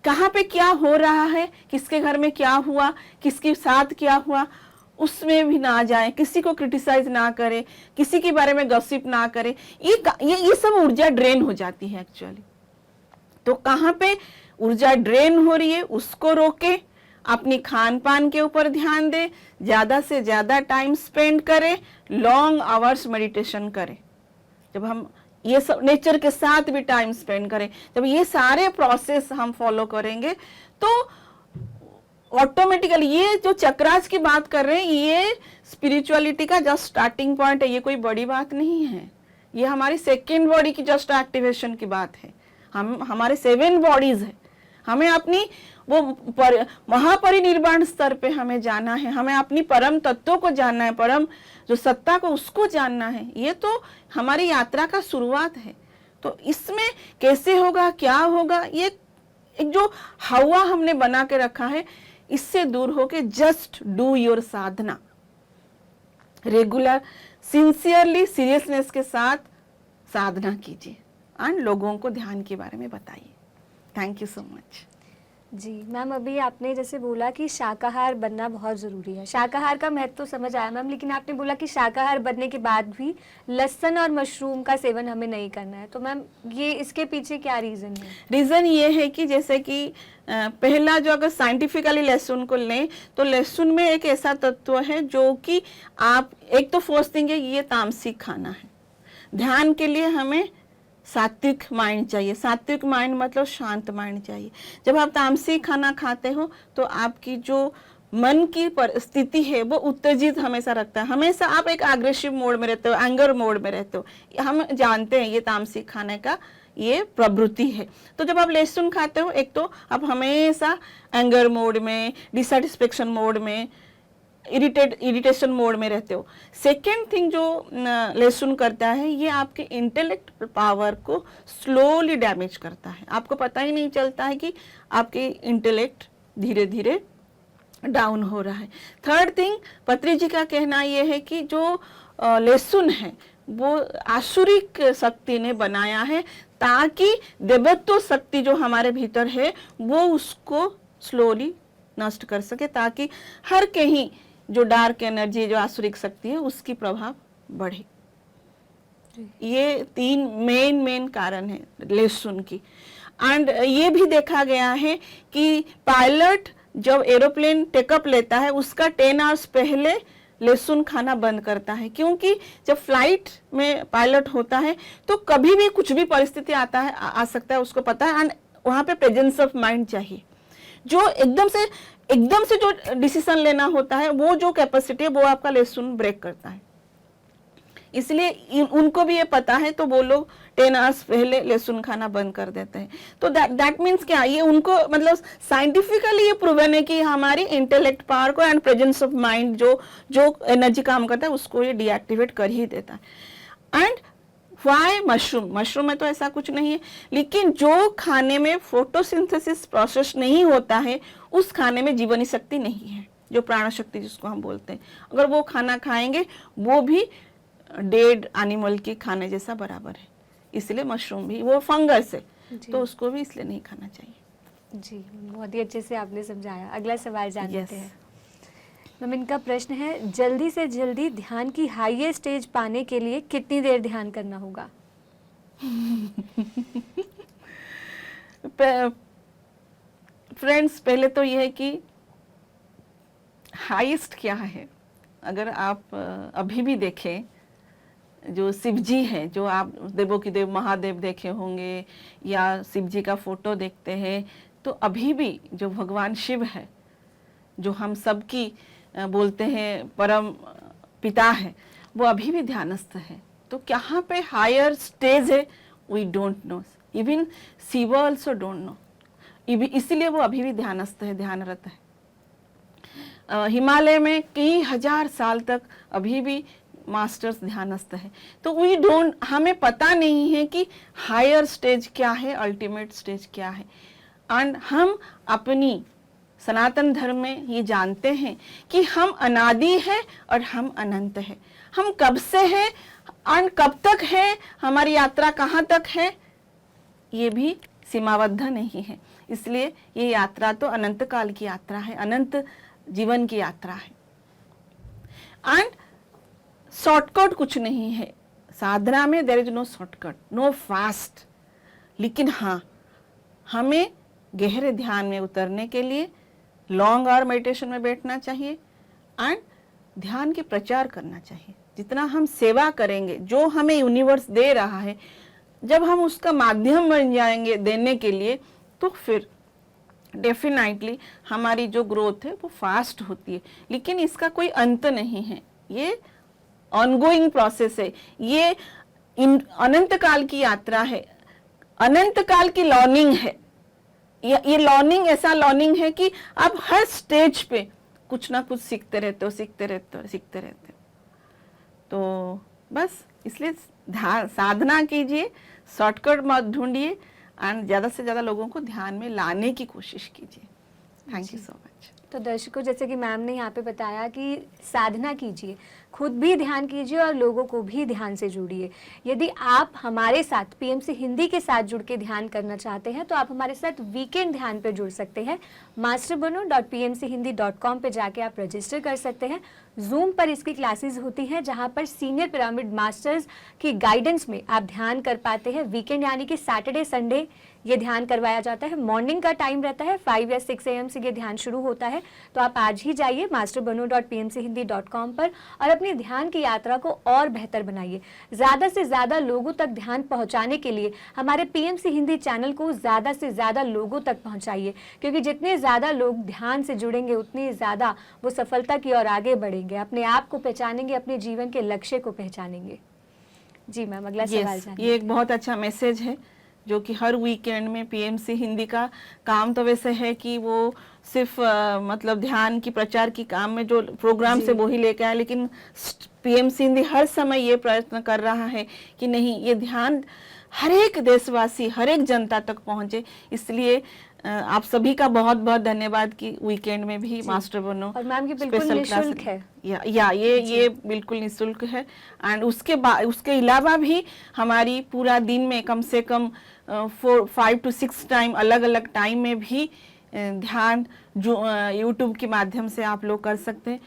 B: कहाँ पे क्या हो रहा है, किसके घर में क्या हुआ, किसके साथ क्या हुआ, उसमें भी ना जाए, किसी को क्रिटिसाइज ना करे, किसी के बारे में गॉसिप ना करे, ये सब ऊर्जा ड्रेन हो जाती है एक्चुअली। तो कहाँ पे ऊर्जा ड्रेन हो रही है उसको रोके, अपनी खान पान के ऊपर ध्यान दे, ज्यादा से ज्यादा टाइम स्पेंड करे, लॉन्ग आवर्स मेडिटेशन करे। जब हम ये सब नेचर के साथ भी टाइम स्पेंड करें, जब ये सारे प्रोसेस हम फॉलो करेंगे तो ऑटोमेटिकली, ये जो चक्रास की बात कर रहे हैं ये स्पिरिचुअलिटी का जस्ट स्टार्टिंग पॉइंट है, ये कोई बड़ी बात नहीं है। ये हमारी सेकेंड बॉडी की जस्ट एक्टिवेशन की बात है। हमारे 7 बॉडीज है, हमें अपनी वो महापरिनिर्वाण स्तर पे हमें जाना है, हमें अपनी परम तत्व को जानना है, परम जो सत्ता को उसको जानना है। ये तो हमारी यात्रा का शुरुआत है। तो इसमें कैसे होगा, क्या होगा, ये एक जो हवा हमने बना के रखा है, इससे दूर होके just do your Sadhana, regular sincerely seriousness के साथ साधना कीजिए एंड लोगों को ध्यान के बारे में बताइए। Thank you so much.
A: जी मैम, अभी आपने जैसे बोला कि शाकाहार बनना बहुत ज़रूरी है, शाकाहार का महत्व तो समझ आया मैम, लेकिन आपने बोला कि शाकाहार बनने के बाद भी लहसुन और मशरूम का सेवन हमें नहीं करना है। तो मैम ये इसके पीछे क्या रीज़न है?
B: रीज़न ये है कि जैसे कि पहला जो अगर साइंटिफिकली लहसुन को लें तो लहसुन में एक ऐसा तत्व है जो कि आप एक तो फर्स्ट थिंग है ये तामसिक खाना है। ध्यान के लिए हमें सात्विक माइंड चाहिए। सात्विक माइंड मतलब शांत माइंड चाहिए। जब आप तामसिक खाना खाते हो तो आपकी जो मन की परिस्थिति है वो उत्तेजित हमेशा रखता है, हमेशा आप एक एग्रेसिव मोड में रहते हो, एंगर मोड में रहते हो। हम जानते हैं ये तामसिक खाने का ये प्रवृत्ति है। तो जब आप लहसुन खाते हो एक तो आप हमेशा एंगर मोड में, डिसैटिस्फैक्शन मोड में, इरिटेशन मोड में रहते हो। सेकेंड थिंग जो लहसुन करता है ये आपके इंटेलेक्ट पावर को स्लोली डैमेज करता है। आपको पता ही नहीं चलता है कि आपके इंटेलेक्ट धीरे धीरे डाउन हो रहा है। थर्ड थिंग, पत्री जी का कहना यह है कि जो लहसुन है वो आसुरिक शक्ति ने बनाया है ताकि देवत्व शक्ति जो हमारे भीतर है वो उसको स्लोली नष्ट कर सके, ताकि हर कहीं जो डार्क एनर्जी, जो आसुरिक शक्ति है उसकी प्रभाव बढ़े। ये 3 मेन कारण है लहसुन की। एंड ये भी देखा गया है कि पायलट जब एरोप्लेन टेकअप लेता है उसका 10 आवर्स पहले लहसुन खाना बंद करता है, क्योंकि जब फ्लाइट में पायलट होता है तो कभी भी कुछ भी परिस्थिति आ सकता है, उसको पता है। एंड वहाँ पे प्रेजेंस ऑफ माइंड चाहिए, जो एकदम से जो डिसीजन लेना होता है वो जो कैपेसिटी है वो आपका लहसुन ब्रेक करता है। इसलिए उनको भी ये पता है तो वो लोग 10 आवर्स पहले लहसुन खाना बंद कर देते हैं। तो दैट मीन्स क्या, ये उनको मतलब साइंटिफिकली ये प्रूवन है कि हमारी इंटेलेक्ट पावर को एंड प्रेजेंस ऑफ माइंड जो एनर्जी काम करता है उसको ये डीएक्टिवेट कर ही देता है। एंड वाई मशरूम में तो ऐसा कुछ नहीं है, लेकिन जो खाने में फोटोसिंथेसिस प्रोसेस नहीं होता है उस खाने में जीवनी शक्ति नहीं है, जो प्राण शक्ति जिसको हम बोलते हैं। अगर वो खाना खाएंगे वो भी डेड एनिमल के खाने जैसा बराबर है। इसलिए मशरूम भी वो फंगस है तो उसको भी इसलिए नहीं खाना चाहिए।
A: जी, बहुत ही अच्छे से आपने समझाया। अगला सवाल जान लेते हैं मैम। इनका प्रश्न है, जल्दी से जल्दी ध्यान की हाईएस्ट स्टेज पाने के लिए कितनी देर ध्यान करना होगा?
B: फ्रेंड्स, पहले तो यह है कि हाईएस्ट क्या है। अगर आप अभी भी देखें, जो शिव जी हैं, जो आप देवों की देव महादेव देखे होंगे या शिव जी का फोटो देखते हैं, तो अभी भी जो भगवान शिव है, जो हम सबकी बोलते हैं परम पिता है, वो अभी भी ध्यानस्थ है। तो कहाँ पे हायर स्टेज है we don't know, even Shiv also don't know, इसीलिए वो अभी भी ध्यानस्थ है, ध्यानरत है। हिमालय में कई हजार साल तक अभी भी मास्टर्स ध्यानस्थ है। तो वी डोंट, हमें पता नहीं है कि हायर स्टेज क्या है, अल्टीमेट स्टेज क्या है। एंड हम अपनी सनातन धर्म में ये जानते हैं कि हम अनादि है और हम अनंत है। हम कब से हैं और कब तक है, हमारी यात्रा कहाँ तक है, ये भी सीमाबद्ध नहीं है। इसलिए ये यात्रा तो अनंत काल की यात्रा है, अनंत जीवन की यात्रा है। एंड शॉर्टकट कुछ नहीं है साधना में, there is no shortcut, no fast. लेकिन हाँ, हमें गहरे ध्यान में उतरने के लिए लॉन्ग आवर मेडिटेशन में बैठना चाहिए एंड ध्यान के प्रचार करना चाहिए। जितना हम सेवा करेंगे, जो हमें यूनिवर्स दे रहा है, जब हम उसका माध्यम बन जाएंगे देने के लिए, तो फिर डेफिनेटली हमारी जो ग्रोथ है वो फास्ट होती है। लेकिन इसका कोई अंत नहीं है, ये ऑनगोइंग प्रोसेस है, ये अनंत काल की यात्रा है, अनंत काल की लर्निंग है। ये लर्निंग ऐसा लर्निंग है कि आप हर स्टेज पे कुछ ना कुछ सीखते रहते हो, सीखते रहते हो, सीखते रहते हो। तो बस इसलिए साधना कीजिए, शॉर्टकट मत ढूंढिए एंड ज़्यादा से ज़्यादा लोगों को ध्यान में लाने की कोशिश कीजिए। Thank you so much.
A: तो दर्शकों, जैसे कि मैम ने यहाँ पे बताया कि साधना कीजिए, खुद भी ध्यान कीजिए और लोगों को भी ध्यान से जुड़िए। यदि आप हमारे साथ पीएमसी हिंदी के साथ जुड़ के ध्यान करना चाहते हैं तो आप हमारे साथ वीकेंड ध्यान पे जुड़ सकते हैं। masterbano.pmchindi.com पे जाके आप रजिस्टर कर सकते हैं। जूम पर इसकी क्लासेस होती हैं जहाँ पर सीनियर पिरामिड मास्टर्स की गाइडेंस में आप ध्यान कर पाते हैं। वीकेंड यानी कि सैटरडे संडे ये ध्यान करवाया जाता है। मॉर्निंग का टाइम रहता है 5 या 6 AM से ये ध्यान शुरू होता है। तो आप आज ही जाइए masterbano.pmchindi.com पर और अपनी ध्यान की यात्रा को और बेहतर बनाइए। ज़्यादा से ज़्यादा लोगों तक ध्यान पहुंचाने के लिए हमारे पीएमसी हिंदी चैनल को ज़्यादा से ज़्यादा लोगों तक पहुंचाइए, क्योंकि जितने ज़्यादा लोग ध्यान से जुड़ेंगे उतनी ज़्यादा वो सफलता की ओर आगे बढ़ेंगे, अपने आप को पहचानेंगे, अपने जीवन के लक्ष्य को पहचानेंगे। जी मैम, अगला सवाल जानिए।
B: ये एक बहुत अच्छा मैसेज है जो कि हर वीकेंड में पीएमसी हिंदी का काम तो वैसे है कि वो सिर्फ मतलब ध्यान की प्रचार की काम में जो प्रोग्राम से वो ही लेके आए, लेकिन पीएमसी हिंदी हर समय ये प्रयत्न कर रहा है कि नहीं, ये ध्यान हर एक देशवासी, हर एक जनता तक पहुंचे। इसलिए आप सभी का बहुत बहुत धन्यवाद कि वीकेंड में भी मास्टर बनो।
A: और मैम की बिल्कुल निःशुल्क है।
B: ये बिल्कुल निःशुल्क है। एंड उसके अलावा भी हमारी पूरा दिन में कम से कम 5 to 6 टाइम अलग अलग टाइम में भी ध्यान जो यूट्यूब के माध्यम से आप लोग कर सकते हैं।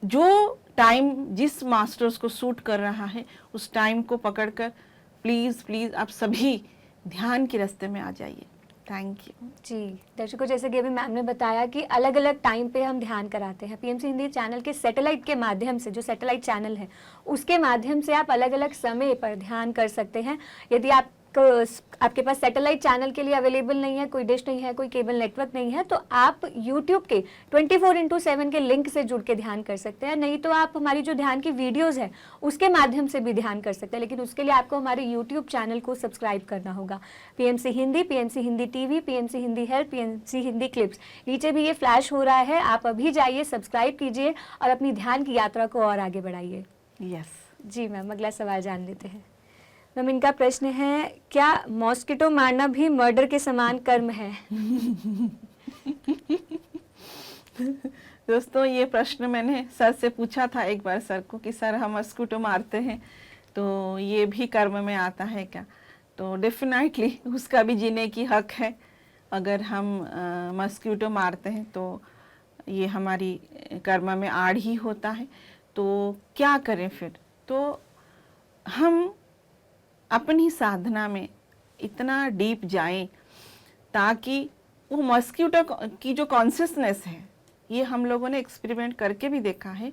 B: जो टाइम जिस मास्टर्स को सूट कर रहा है उस टाइम को पकड़कर प्लीज आप सभी ध्यान के रास्ते में आ जाइए। Thank you.
A: जी दर्शकों, जैसे कि अभी मैम ने बताया कि अलग अलग टाइम पे हम ध्यान कराते हैं। पीएमसी हिंदी चैनल के सैटेलाइट के माध्यम से, जो सैटेलाइट चैनल है उसके माध्यम से आप अलग अलग समय पर ध्यान कर सकते हैं। यदि आपके पास सैटेलाइट चैनल के लिए अवेलेबल नहीं है, कोई डिश नहीं है, कोई केबल नेटवर्क नहीं है, तो आप यूट्यूब के 24/7 के लिंक से जुड़ के ध्यान कर सकते हैं। नहीं तो आप हमारी जो ध्यान की वीडियोस है उसके माध्यम से भी ध्यान कर सकते हैं, लेकिन उसके लिए आपको हमारे यूट्यूब चैनल को सब्सक्राइब करना होगा। PMC Hindi, PMC Hindi TV, PMC Hindi health, PMC Hindi clips, नीचे भी ये फ्लैश हो रहा है। आप अभी जाइए, सब्सक्राइब कीजिए और अपनी ध्यान की यात्रा को और आगे बढ़ाइए।
B: यस
A: जी मैम, अगला सवाल जान लेते हैं। मैम, इनका प्रश्न है, क्या मॉस्किटो मारना भी मर्डर के समान कर्म है?
B: दोस्तों, ये प्रश्न मैंने सर से पूछा था एक बार सर को कि सर हम मस्किटो मारते हैं तो ये भी कर्म में आता है क्या? तो डेफिनेटली उसका भी जीने की हक है। अगर हम मस्किटो मारते हैं तो ये हमारी कर्म में आड़ ही होता है। तो क्या करें फिर? तो हम अपनी साधना में इतना डीप जाएं ताकि वो मस्किटो की जो कॉन्शियसनेस है, ये हम लोगों ने एक्सपेरिमेंट करके भी देखा है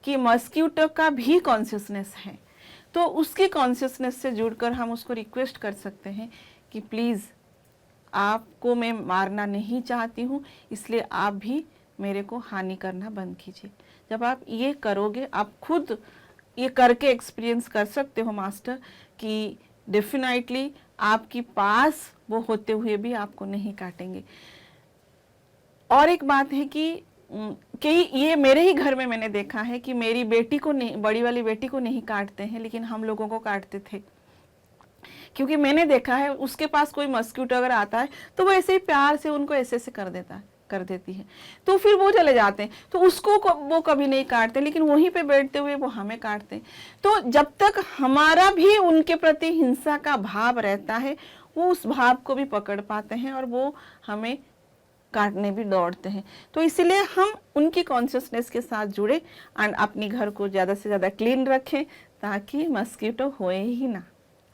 B: कि मस्किटो का भी कॉन्शियसनेस है। तो उसकी कॉन्शियसनेस से जुड़कर हम उसको रिक्वेस्ट कर सकते हैं कि प्लीज़ आपको मैं मारना नहीं चाहती हूँ, इसलिए आप भी मेरे को हानि करना बंद कीजिए। जब आप ये करोगे, आप खुद ये करके एक्सपीरियंस कर सकते हो मास्टर कि डेफिनेटली आपके पास वो होते हुए भी आपको नहीं काटेंगे। और एक बात है कि ये मेरे ही घर में मैंने देखा है कि मेरी बेटी को नहीं, बड़ी वाली बेटी को नहीं काटते हैं, लेकिन हम लोगों को काटते थे। क्योंकि मैंने देखा है उसके पास कोई मस्किटो अगर आता है तो वो ऐसे ही प्यार से उनको ऐसे कर देती है, तो फिर वो चले जाते हैं, तो उसको वो कभी नहीं काटते, लेकिन वहीं पे बैठते हुए वो हमें काटते हैं। तो जब तक हमारा भी उनके प्रति हिंसा का भाव रहता है, वो उस भाव को भी पकड़ पाते हैं और वो हमें काटने भी दौड़ते हैं। तो इसीलिए हम उनकी कॉन्शियसनेस के साथ जुड़े एंड अपने घर को ज़्यादा से ज़्यादा क्लीन रखें ताकि मस्कीटो होए ही ना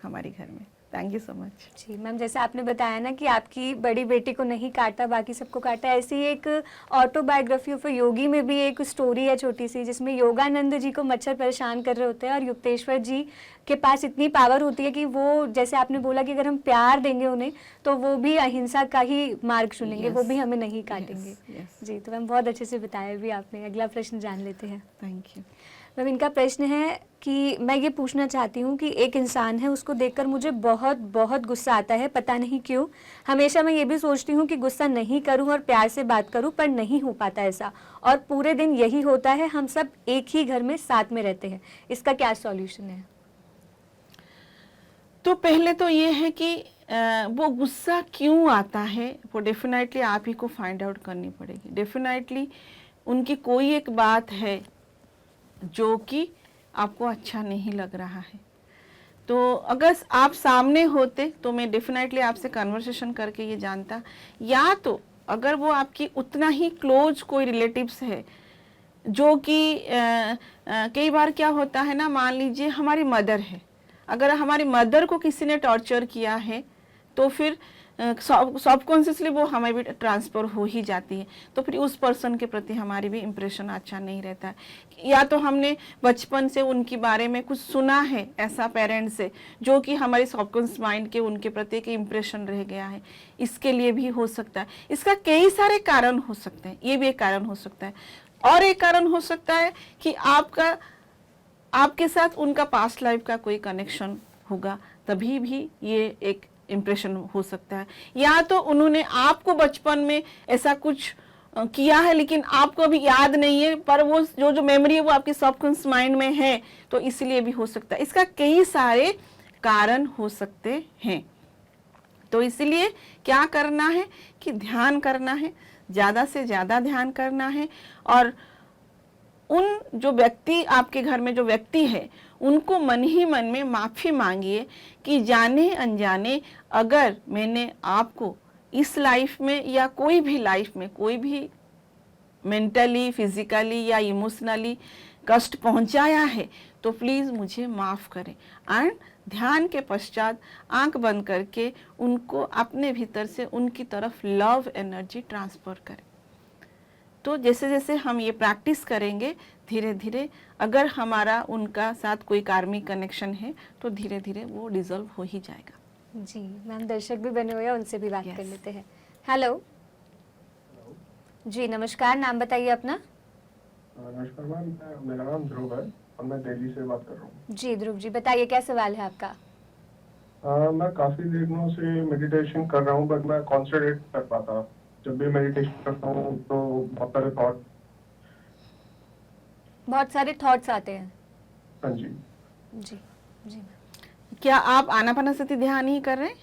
B: हमारे घर में। Thank you so much.
A: जी मैम, जैसे आपने बताया ना कि आपकी बड़ी बेटी को नहीं काटा, बाकी सबको काटा, ऐसी ही एक ऑटोबायोग्राफी ऑफ अ योगी में भी एक स्टोरी है छोटी सी, जिसमें योगानंद जी को मच्छर परेशान कर रहे होते हैं और युक्तेश्वर जी के पास इतनी पावर होती है कि वो, जैसे आपने बोला कि अगर हम प्यार देंगे उन्हें तो वो भी अहिंसा का ही मार्ग चुनेंगे, वो भी हमें नहीं काटेंगे। जी, तो मैम बहुत अच्छे से बताया भी आपने। अगला प्रश्न जान लेते हैं।
B: थैंक यू
A: मैम, इनका प्रश्न है कि मैं ये पूछना चाहती हूँ कि एक इंसान है, उसको देखकर मुझे बहुत बहुत गुस्सा आता है, पता नहीं क्यों। हमेशा मैं ये भी सोचती हूँ कि गुस्सा नहीं करूँ और प्यार से बात करूँ, पर नहीं हो पाता ऐसा, और पूरे दिन यही होता है। हम सब एक ही घर में साथ में रहते हैं, इसका क्या सॉल्यूशन है?
B: तो पहले तो ये है कि वो गुस्सा क्यों आता है वो डेफिनेटली आप ही को फाइंड आउट करनी पड़ेगी। डेफिनेटली उनकी कोई एक बात है जो कि आपको अच्छा नहीं लग रहा है। तो अगर आप सामने होते तो मैं डेफिनेटली आपसे कन्वर्सेशन करके ये जानता, या तो अगर वो आपकी उतना ही क्लोज कोई रिलेटिव्स है जो कि कई बार क्या होता है ना, मान लीजिए हमारी मदर है, अगर हमारी मदर को किसी ने टॉर्चर किया है तो फिर सबकॉन्शियसली वो हमें भी ट्रांसफर हो ही जाती है, तो फिर उस पर्सन के प्रति हमारी भी इम्प्रेशन अच्छा नहीं रहता है। या तो हमने बचपन से उनके बारे में कुछ सुना है ऐसा पेरेंट्स से जो कि हमारे सबकॉन्शियस माइंड के उनके प्रति एक इम्प्रेशन रह गया है, इसके लिए भी हो सकता है। इसका कई सारे कारण हो सकते हैं, ये भी एक कारण हो सकता है। और एक कारण हो सकता है कि आपके साथ उनका पास्ट लाइफ का कोई कनेक्शन होगा, तभी भी ये एक इम्प्रेशन हो सकता है। या तो उन्होंने आपको बचपन में ऐसा कुछ किया है लेकिन आपको अभी याद नहीं है, पर वो जो मेमोरी है वो आपके सबकॉन्शियस माइंड में है, तो इसलिए भी हो सकता है। इसका कई सारे कारण हो सकते हैं। तो इसलिए क्या करना है कि ध्यान करना है, ज़्यादा से ज़्यादा ध्यान करना है, और उन जो व्यक्ति आपके घर में जो व्यक्ति है उनको मन ही मन में माफ़ी मांगिए कि जाने अनजाने अगर मैंने आपको इस लाइफ में या कोई भी लाइफ में कोई भी मेंटली, फिजिकली या इमोशनली कष्ट पहुंचाया है तो प्लीज़ मुझे माफ़ करें। एंड ध्यान के पश्चात आंख बंद करके उनको अपने भीतर से उनकी तरफ लव एनर्जी ट्रांसफ़र करें। तो जैसे जैसे हम ये प्रैक्टिस करेंगे धीरे धीरे, अगर हमारा उनका साथ कोई कार्मिक कनेक्शन है तो धीरे धीरे वो डिसॉल्व हो ही जाएगा।
A: जी मैम, दर्शक भी बने हुए हैं, उनसे भी बात
B: Yes.
A: कर लेते हैं। हेलो जी, नमस्कार, नाम बताइए अपना।
D: नमस्कार मैम, मेरा नाम ध्रुव है और मैं दिल्ली से बात कर रहा हूँ।
A: जी ध्रुव जी, बताइए क्या सवाल है आपका?
D: मैं काफी दिनों से मेडिटेशन कर रहा हूँ बट मैं कॉन्सेंट्रेट कर पाता। जब भी मेडिटेशन करता हूँ तो बहुत सारे
A: थॉट्स आते हैं।
D: हाँ जी
A: जी जी मैम।
B: क्या आप आनापानसति ध्यान ही कर रहे हैं?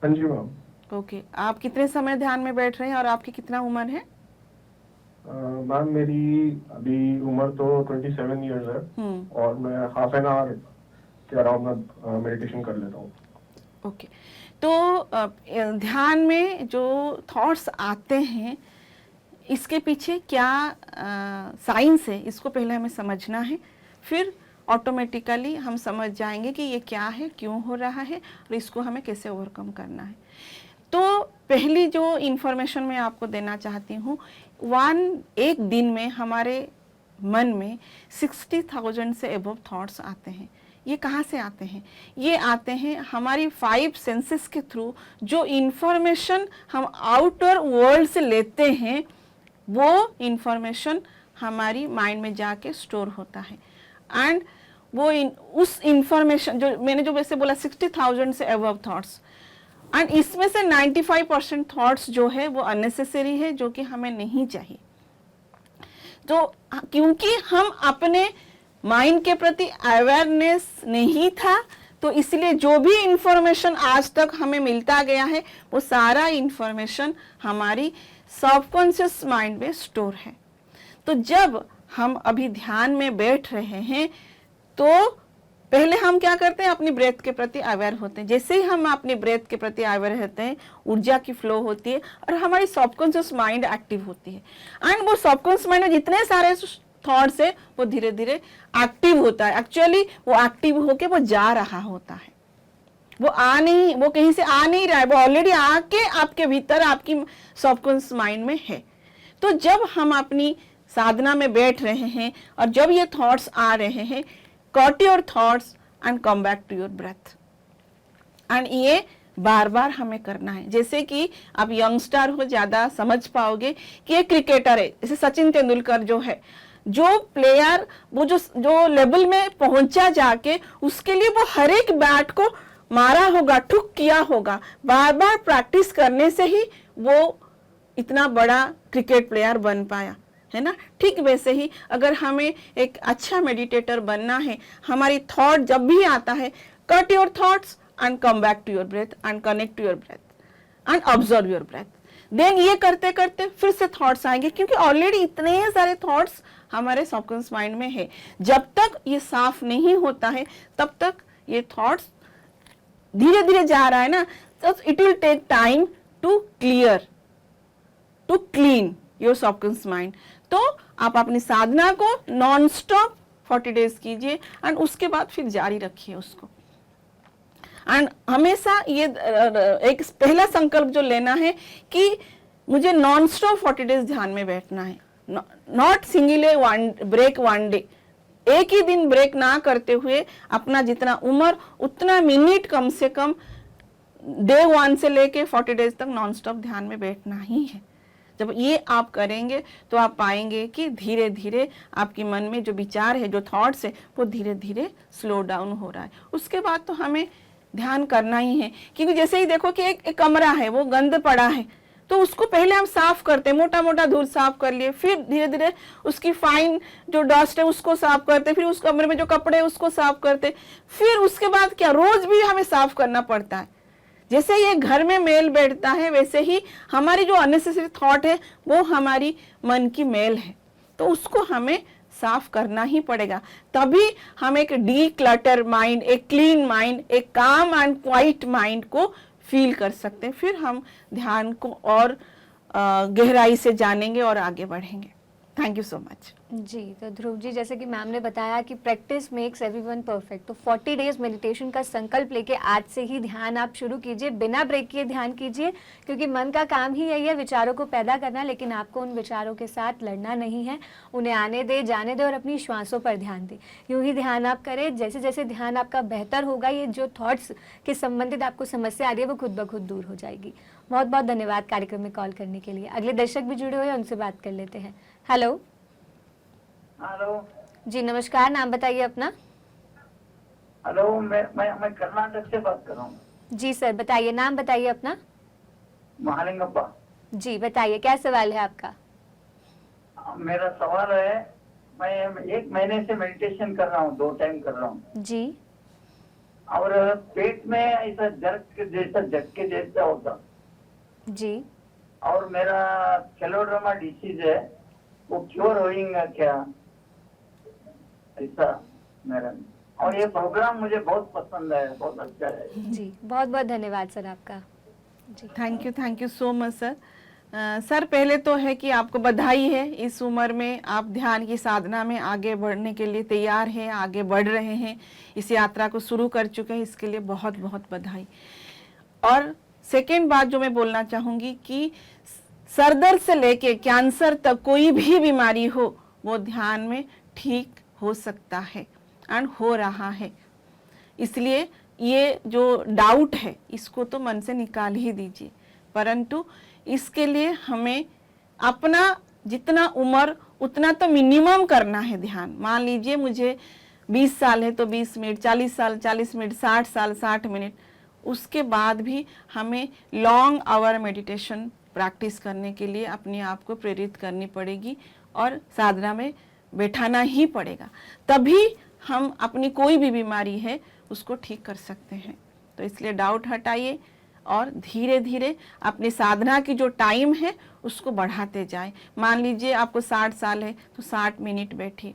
D: हाँ जी मैम।
B: ओके, आप कितने समय ध्यान में बैठ रहे हैं और आपकी कितना उम्र है?
D: मैम मेरी अभी उम्र तो 27 इयर्स है और मैं हाफ एन आवर के अराउंड में मेडिटेशन कर लेता हूँ।
B: ओके, तो ध्यान में जो थॉट्स आते हैं इसके पीछे क्या साइंस है, इसको पहले हमें समझना है, फिर ऑटोमेटिकली हम समझ जाएंगे कि ये क्या है, क्यों हो रहा है और इसको हमें कैसे ओवरकम करना है। तो पहली जो इन्फॉर्मेशन मैं आपको देना चाहती हूँ, एक दिन में हमारे मन में 60,000 से अबव थॉट्स आते हैं। ये कहाँ से आते हैं? ये आते हैं हमारी 5 सेंसेस के थ्रू। जो इन्फॉर्मेशन हम आउटर वर्ल्ड से लेते हैं वो इन्फॉर्मेशन हमारी माइंड में जाके स्टोर होता है, एंड वो उस इन्फॉर्मेशन जो मैंने जो वैसे बोला 60,000 से अबव थॉट्स, एंड इसमें से 95% थॉट्स जो है वो अननेसेसरी है, जो कि हमें नहीं चाहिए। तो क्योंकि हम अपने माइंड के प्रति अवेयरनेस नहीं था, तो इसलिए जो भी इंफॉर्मेशन आज तक हमें मिलता गया है वो सारा इंफॉर्मेशन हमारी सबकॉन्शियस माइंड में स्टोर है। तो जब हम अभी ध्यान में बैठ रहे हैं तो पहले हम क्या करते हैं, अपनी ब्रेथ के प्रति अवेयर होते हैं। जैसे ही हम अपनी ब्रेथ के प्रति अवेयर होते हैं, ऊर्जा की फ्लो होती है और हमारी सबकॉन्शियस माइंड एक्टिव होती है। एंड वो सबकॉन्शियस माइंड में जितने सारे थॉट्स है वो धीरे धीरे एक्टिव होता है। एक्चुअली वो एक्टिव होके वो जा रहा होता है, वो कहीं से आ नहीं रहा है, वो ऑलरेडी आके आपके भीतर आपकी सबकॉन्शियस माइंड में है। तो जब हम अपनी साधना में बैठ रहे हैं और जब ये थॉट्स आ रहे हैं, cut your thoughts and come back to your breath. And ये बार बार हमें करना है। जैसे कि आप यंगस्टर हो, ज्यादा समझ पाओगे कि एक क्रिकेटर है, जैसे सचिन तेंदुलकर जो है, जो प्लेयर वो जो लेवल में पहुंचा जाके, उसके लिए वो हर एक बैट को मारा होगा, ठुक किया होगा, बार बार प्रैक्टिस करने से ही वो इतना बड़ा क्रिकेट प्लेयर बन पाया, है ना। ठीक वैसे ही अगर हमें एक अच्छा मेडिटेटर बनना है, हमारी थॉट जब भी आता है, cut your thoughts and come back to your breath and connect to your breath and observe your breath. Then ये करते करते फिर से थॉट्स आएंगे, क्योंकि ऑलरेडी इतने सारे थॉट्स हमारे सबकॉन्शियस माइंड में है। जब तक ये साफ नहीं होता है तब तक ये थॉट्स धीरे धीरे जा रहा है ना, तो it will take time to clear, to clean your subconscious mind. तो आप अपनी साधना को नॉन स्टॉप 40 डेज कीजिए एंड उसके बाद फिर जारी रखिए उसको। एंड हमेशा ये एक पहला संकल्प जो लेना है कि मुझे नॉन स्टॉप 40 डेज ध्यान में बैठना है, not single break one day. एक ही दिन ब्रेक ना करते हुए अपना जितना उम्र उतना मिनट कम से कम डे 1 से लेके 40 डेज तक नॉन स्टॉप ध्यान में बैठना ही है। जब ये आप करेंगे तो आप पाएंगे कि धीरे धीरे आपके मन में जो विचार है, जो थॉट्स है, वो धीरे धीरे स्लो डाउन हो रहा है। उसके बाद तो हमें ध्यान करना ही है, क्योंकि जैसे ही देखो कि एक कमरा है, वो गंद पड़ा है, तो उसको पहले हम साफ करते हैं, मोटा मोटा धूल साफ कर लिए, फिर धीरे धीरे उसकी फाइन जो डस्ट है उसको साफ करते, फिर उस कमरे में जो कपड़े हैं उसको साफ करते, फिर उसके बाद क्या रोज भी हमें साफ करना पड़ता है। जैसे ये घर में मेल बैठता है, वैसे ही हमारी जो अननेसेसरी थॉट है वो हमारी मन की मेल है, तो उसको हमें साफ करना ही पड़ेगा। तभी हम एक डीक्लटर माइंड, एक क्लीन माइंड, एक काम एंड क्वाइट माइंड को फील कर सकते हैं। फिर हम ध्यान को और गहराई से जानेंगे और आगे बढ़ेंगे। Thank you so much.
A: जी, तो ध्रुव जी, जैसे कि मैम ने बताया कि प्रैक्टिस मेक्स एवरीवन परफेक्ट, तो 40 डेज मेडिटेशन का संकल्प लेके आज से ही ध्यान आप शुरू कीजिए, बिना ब्रेक किए ध्यान कीजिए, क्योंकि मन का काम ही यही है विचारों को पैदा करना, लेकिन आपको उन विचारों के साथ लड़ना नहीं है, उन्हें आने दे, जाने दे और अपनी श्वासों पर ध्यान दे। यूं ही ध्यान आप करें, जैसे जैसे ध्यान आपका बेहतर होगा, ये जो थॉट्स के संबंधित आपको समस्या आ रही है वो खुद ब खुद दूर हो जाएगी। बहुत बहुत धन्यवाद कार्यक्रम में कॉल करने के लिए। अगले दर्शक भी जुड़े हुए हैं, उनसे बात कर लेते हैं। हेलो।
C: हेलो
A: जी नमस्कार, नाम बताइए अपना।
C: हेलो, मैं कर्नाटक से बात कर रहा हूँ।
A: जी सर, बताइए, नाम बताइए अपना।
C: महालिंगप्पा।
A: जी बताइए, क्या सवाल है आपका।
C: मेरा सवाल है, मैं 1 महीने से मेडिटेशन कर रहा हूँ, 2 टाइम कर रहा हूँ
A: जी।
C: और पेट में ऐसा झटके जैसा होता
A: जी।
C: और मेरा कैलोड्रामा डिसीज है, वो क्योर होएगा क्या, ऐसा मेरा। और ये प्रोग्राम मुझे बहुत पसंद है, बहुत अच्छा है।
A: जी बहुत बहुत धन्यवाद सर आपका। जी
B: thank you so much sir. Sir पहले तो है कि आपको बधाई है, इस उम्र में आप ध्यान की साधना में आगे बढ़ने के लिए तैयार हैं, आगे बढ़ रहे हैं, इस यात्रा को शुरू कर चुके हैं, इसके लिए बहुत बहुत बधाई। और सेकेंड बात जो मैं बोलना चाहूँगी कि सरदर्द से लेके कैंसर तक कोई भी बीमारी हो वो ध्यान में ठीक हो सकता है एंड हो रहा है। इसलिए ये जो डाउट है इसको तो मन से निकाल ही दीजिए, परंतु इसके लिए हमें अपना जितना उम्र उतना तो मिनिमम करना है ध्यान। मान लीजिए मुझे 20 साल है तो 20 मिनट, 40 साल 40 मिनट, 60 साल 60 मिनट। उसके बाद भी हमें लॉन्ग आवर मेडिटेशन प्रैक्टिस करने के लिए अपने आप को प्रेरित करनी पड़ेगी और साधना में बैठाना ही पड़ेगा, तभी हम अपनी कोई भी बीमारी है उसको ठीक कर सकते हैं। तो इसलिए डाउट हटाइए और धीरे धीरे अपनी साधना की जो टाइम है उसको बढ़ाते जाएं। मान लीजिए आपको 60 साल है तो 60 मिनट बैठिए,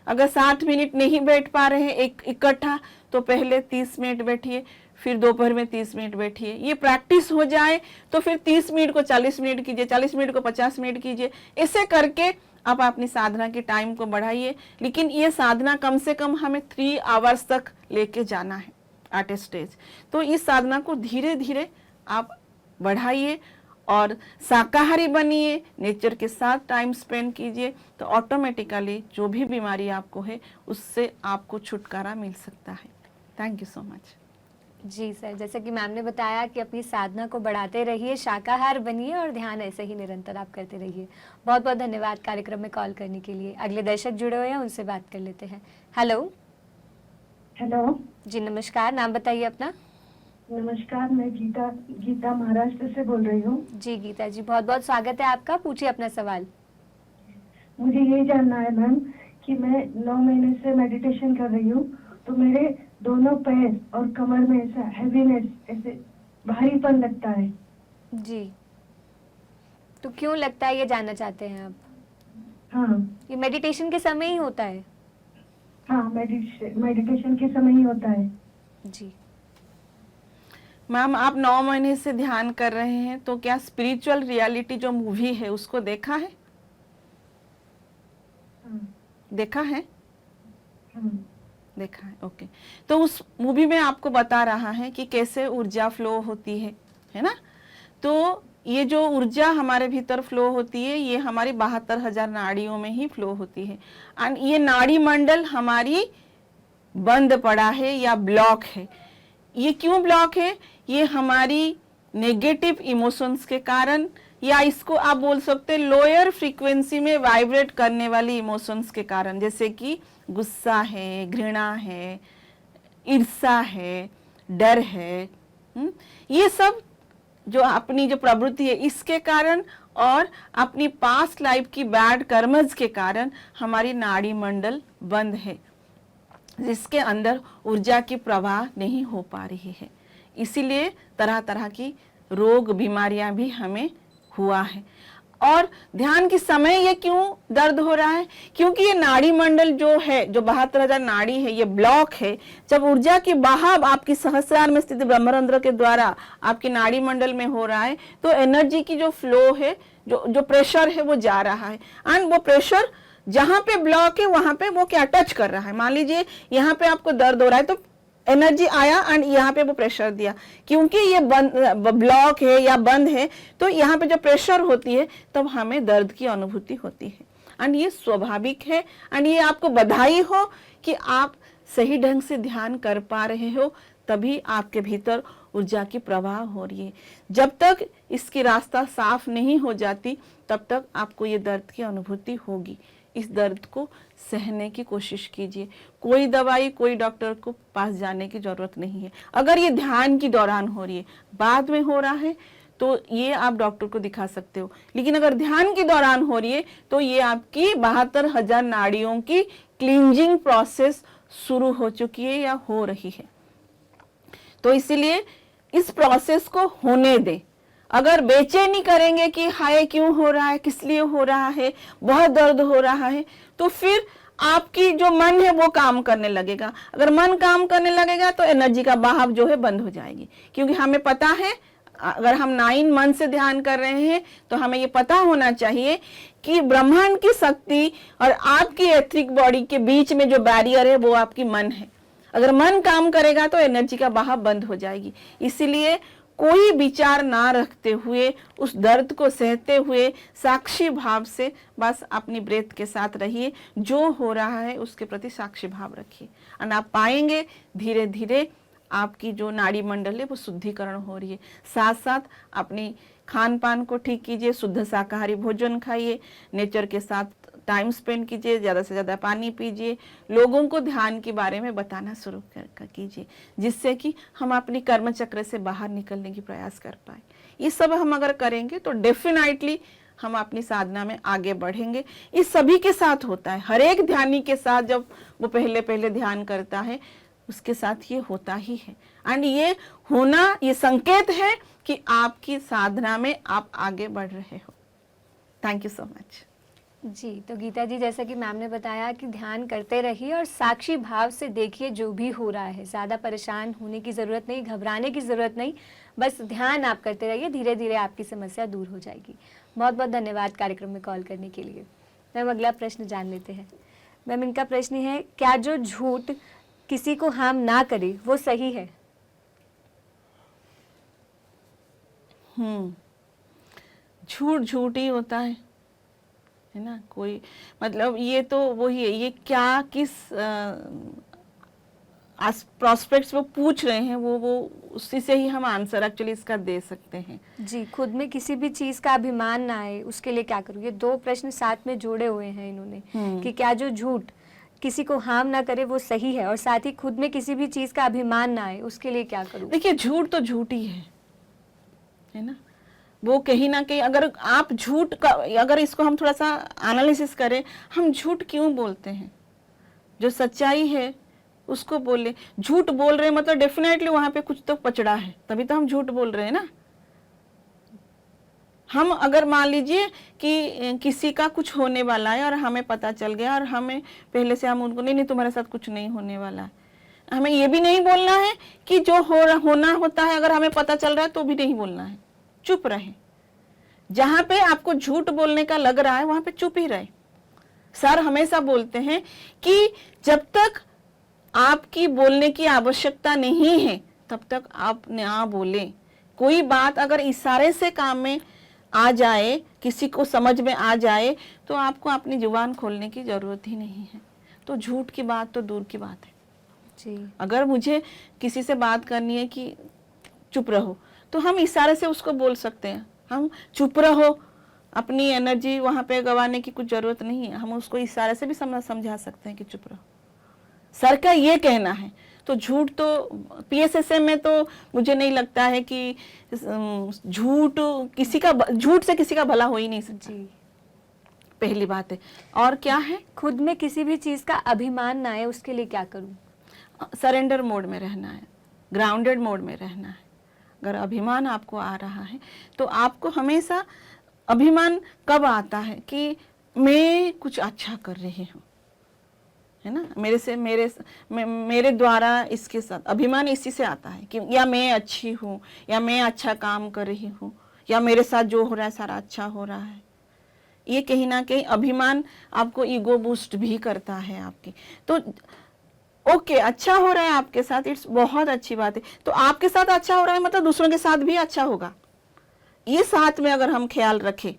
B: अगर 60 मिनट नहीं बैठ पा रहे हैं एक इकट्ठा, तो पहले 30 मिनट बैठिए, फिर दोपहर में 30 मिनट बैठिए। ये प्रैक्टिस हो जाए तो फिर 30 मिनट को 40 मिनट कीजिए, 40 मिनट को 50 मिनट कीजिए। ऐसे करके आप अपनी साधना के टाइम को बढ़ाइए। लेकिन ये साधना कम से कम हमें 3 आवर्स तक लेके जाना है एट ए स्टेज। तो इस साधना को धीरे धीरे आप बढ़ाइए और शाकाहारी बनिए, नेचर के साथ टाइम स्पेंड कीजिए, तो ऑटोमेटिकली जो भी बीमारी आपको है उससे आपको छुटकारा मिल सकता है। Thank you so much.
A: जी सर, जैसे कि मैम ने बताया कि अपनी साधना को बढ़ाते रहिए, शाकाहार बनिए और ध्यान ऐसे ही निरंतर आप करते रहिए। बहुत बहुत धन्यवाद कार्यक्रम में कॉल करने के लिए। अगले दर्शक जुड़े हुए हैं, उनसे बात कर लेते हैं। हेलो।
E: हेलो
A: जी नमस्कार, नाम बताइए अपना।
E: नमस्कार, मैं गीता महाराष्ट्र से बोल रही हूँ।
A: जी गीता जी, बहुत बहुत स्वागत है आपका, पूछिए अपना सवाल।
E: मुझे ये जानना है मैम कि मैं 9 महीने से मेडिटेशन कर रही हूँ, तो मेरे दोनों पैर और कमर में ऐसा हैवीनेस, ऐसे भारीपन लगता है।
A: जी, तो क्यों लगता है ये जानना चाहते हैं आप?
E: हाँ
A: ये मेडिटेशन के समय ही होता है?
E: हाँ, मेडिटेशन के समय ही होता है।
A: जी
B: मैम, आप 9 महीने से ध्यान कर रहे हैं, तो क्या स्पिरिचुअल रियलिटी जो मूवी है उसको देखा है?
E: हाँ
B: देखा है?
E: हाँ
B: देखा है, ओके। तो उस मूवी में आपको बता रहा है कि कैसे ऊर्जा फ्लो होती है ना? तो ये जो ऊर्जा हमारे भीतर फ्लो होती है, ये हमारी 72,000 नाड़ियों में ही फ्लो होती है। एंड ये नाड़ी मंडल हमारी बंद पड़ा है या ब्लॉक है। ये क्यों ब्लॉक है? ये हमारी नेगेटिव इमोशंस के कारण, या इसको आप बोल सकते हैं लोअर फ्रीक्वेंसी में वाइब्रेट करने वाली इमोशंस के कारण, जैसे कि गुस्सा है, घृणा है, ईर्ष्या है, डर है। ये सब जो अपनी जो प्रवृत्ति है इसके कारण और अपनी पास्ट लाइफ की बैड कर्मज के कारण हमारी नाड़ी मंडल बंद है, जिसके अंदर ऊर्जा की प्रवाह नहीं हो पा रही है। इसीलिए तरह तरह की रोग बीमारियां भी हमें हुआ है। और ध्यान के समय ये क्यों दर्द हो रहा है? क्योंकि ये नाड़ी मंडल जो है, जो 72,000 नाड़ी है, ये ब्लॉक है। जब ऊर्जा की बहाव आपकी सहस्रार में स्थित ब्रह्मरंध्र के द्वारा आपकी नाड़ी मंडल में हो रहा है, तो एनर्जी की जो फ्लो है, जो प्रेशर है वो जा रहा है। एंड वो प्रेशर जहां पे ब्लॉक है वहां पे वो क्या टच कर रहा है। मान लीजिए यहाँ पे आपको दर्द हो रहा है, तो एनर्जी आया एंड यहाँ पे वो प्रेशर दिया। क्योंकि ये ब्लॉक है या बंद है, तो यहाँ पे जो प्रेशर होती है तब हमें दर्द की अनुभूति होती है। एंड ये स्वाभाविक है। एंड ये आपको बधाई हो कि आप सही ढंग से ध्यान कर पा रहे हो, तभी आपके भीतर ऊर्जा की प्रवाह हो रही है। जब तक इसकी रास्ता साफ नहीं हो जाती, तब तक आपको ये दर्द की अनुभूति होगी। इस दर्द को सहने की कोशिश कीजिए। कोई दवाई, कोई डॉक्टर को पास जाने की जरूरत नहीं है। अगर ये ध्यान के दौरान हो रही है, बाद में हो रहा है, तो ये आप डॉक्टर को दिखा सकते हो। लेकिन अगर ध्यान के दौरान हो रही है, तो ये आपकी 72,000 नाड़ियों की क्लींजिंग प्रोसेस शुरू हो चुकी है या हो रही है। तो इसीलिए इस प्रोसेस को होने दें। अगर बेचैनी करेंगे कि हाय क्यों हो रहा है, किस लिए हो रहा है, बहुत दर्द हो रहा है, तो फिर आपकी जो मन है वो काम करने लगेगा। अगर मन काम करने लगेगा तो एनर्जी का बहाव जो है बंद हो जाएगी। क्योंकि हमें पता है, अगर हम 9 मन से ध्यान कर रहे हैं, तो हमें ये पता होना चाहिए कि ब्रह्मांड की शक्ति और आपकी एथरिक बॉडी के बीच में जो बैरियर है वो आपकी मन है। अगर मन काम करेगा तो एनर्जी का बहाव बंद हो जाएगी। इसीलिए कोई विचार ना रखते हुए, उस दर्द को सहते हुए साक्षी भाव से बस अपनी ब्रेथ के साथ रहिए। जो हो रहा है उसके प्रति साक्षी भाव रखिए, और आप पाएंगे धीरे धीरे आपकी जो नाड़ी मंडल है वो शुद्धिकरण हो रही है। साथ साथ अपनी खान पान को ठीक कीजिए, शुद्ध शाकाहारी भोजन खाइए, नेचर के साथ टाइम स्पेंड कीजिए, ज़्यादा से ज़्यादा पानी पीजिए, लोगों को ध्यान के बारे में बताना शुरू कीजिए, जिससे कि हम अपनी कर्म चक्र से बाहर निकलने की प्रयास कर पाए। ये सब हम अगर करेंगे तो डेफिनेटली हम अपनी साधना में आगे बढ़ेंगे। इस सभी के साथ होता है, हर एक ध्यानी के साथ जब वो पहले पहले ध्यान करता है उसके साथ ये होता ही है। एंड ये होना, ये संकेत है कि आपकी साधना में आप आगे बढ़ रहे हो। Thank you so much.
A: जी, तो गीता जी, जैसा कि मैम ने बताया कि ध्यान करते रहिए और साक्षी भाव से देखिए जो भी हो रहा है। ज़्यादा परेशान होने की ज़रूरत नहीं, घबराने की ज़रूरत नहीं, बस ध्यान आप करते रहिए, धीरे धीरे आपकी समस्या दूर हो जाएगी। बहुत बहुत धन्यवाद कार्यक्रम में कॉल करने के लिए। मैम, अगला प्रश्न जान लेते हैं। मैम, इनका प्रश्न है, क्या जो झूठ किसी को हार्म ना करे वो सही है?
B: झूठ झूठ ही होता है ना। कोई मतलब ये तो वही है, ये क्या किस प्रोस्पेक्ट्स वो पूछ रहे हैं, वो उसी से ही हम आंसर एक्चुअली इसका दे सकते हैं।
A: जी, खुद में किसी भी चीज का अभिमान ना आए उसके लिए क्या करूँ? ये दो प्रश्न साथ में जोड़े हुए हैं इन्होंने कि क्या जो झूठ किसी को हार्म ना करे वो सही है, और साथ ही खुद में किसी भी चीज का अभिमान ना आए उसके लिए क्या करूँ?
B: देखिए, झूठ तो झूठ ही है ना। वो कहीं ना कहीं अगर आप झूठ का, अगर इसको हम थोड़ा सा एनालिसिस करें, हम झूठ क्यों बोलते हैं? जो सच्चाई है उसको बोले। झूठ बोल रहे हैं मतलब डेफिनेटली वहां पे कुछ तो पचड़ा है, तभी तो हम झूठ बोल रहे हैं ना। हम अगर मान लीजिए कि किसी का कुछ होने वाला है और हमें पता चल गया, और हमें पहले से हम उनको नहीं तुम्हारे साथ कुछ नहीं होने वाला है, हमें ये भी नहीं बोलना है कि जो होना होता है अगर हमें पता चल रहा है तो भी नहीं बोलना है, चुप रहे। जहां पे आपको झूठ बोलने का लग रहा है वहां पे चुप ही रहे। सर हमेशा बोलते हैं कि जब तक आपकी बोलने की आवश्यकता नहीं है तब तक आप ना बोले। कोई बात अगर इशारे से काम में आ जाए, किसी को समझ में आ जाए, तो आपको अपनी जुबान खोलने की जरूरत ही नहीं है। तो झूठ की बात तो दूर की बात है
A: जी।
B: अगर मुझे किसी से बात करनी है कि चुप रहो, तो हम इशारे से उसको बोल सकते हैं, हम चुप रहो, अपनी एनर्जी वहां पे गंवाने की कुछ जरूरत नहीं है। हम उसको इशारे से भी समझा सकते हैं कि चुप रहो, सर का ये कहना है। तो झूठ तो पीएसएसएम में तो मुझे नहीं लगता है कि झूठ से किसी का भला हो ही नहीं सकता।
A: जी,
B: पहली बात है। और क्या है?
A: खुद में किसी भी चीज का अभिमान ना आए उसके लिए क्या करूं?
B: सरेंडर मोड में रहना है, ग्राउंडेड मोड में रहना है। अगर अभिमान आपको आ रहा है तो आपको हमेशा अभिमान कब आता है कि मैं कुछ अच्छा कर रही हूँ, है ना, मेरे द्वारा इसके साथ अभिमान इसी से आता है कि या मैं अच्छी हूँ, या मैं अच्छा काम कर रही हूँ, या मेरे साथ जो हो रहा है सारा अच्छा हो रहा है। ये कहीं ना कहीं अभिमान आपको ईगो बूस्ट भी करता है आपकी। तो ओके, अच्छा हो रहा है आपके साथ, इट्स बहुत अच्छी बात है। तो आपके साथ अच्छा हो रहा है मतलब दूसरों के साथ भी अच्छा होगा। ये साथ में अगर हम ख्याल रखें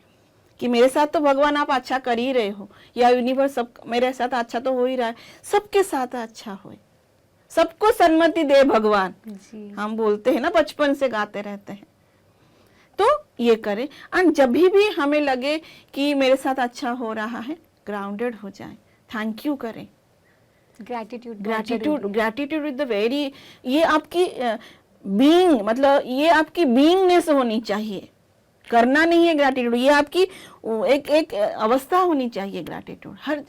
B: कि मेरे साथ तो भगवान आप अच्छा कर ही रहे हो, या यूनिवर्स सब मेरे साथ अच्छा तो हो ही रहा है, सबके साथ अच्छा हो, सबको सन्मति दे भगवान।
A: जी।
B: हम बोलते हैं ना, बचपन से गाते रहते हैं। तो ये करें, और जब भी हमें लगे कि मेरे साथ अच्छा हो रहा है, ग्राउंडेड हो जाए, थैंक यू करें। ग्रैटिट्यूड इज द वेरी, ये आपकी बीइंग, मतलब ये आपकी बीइंगनेस होनी चाहिए, करना नहीं है ग्रैटिट्यूड। ये आपकी एक अवस्था होनी चाहिए ग्रैटिट्यूड। हर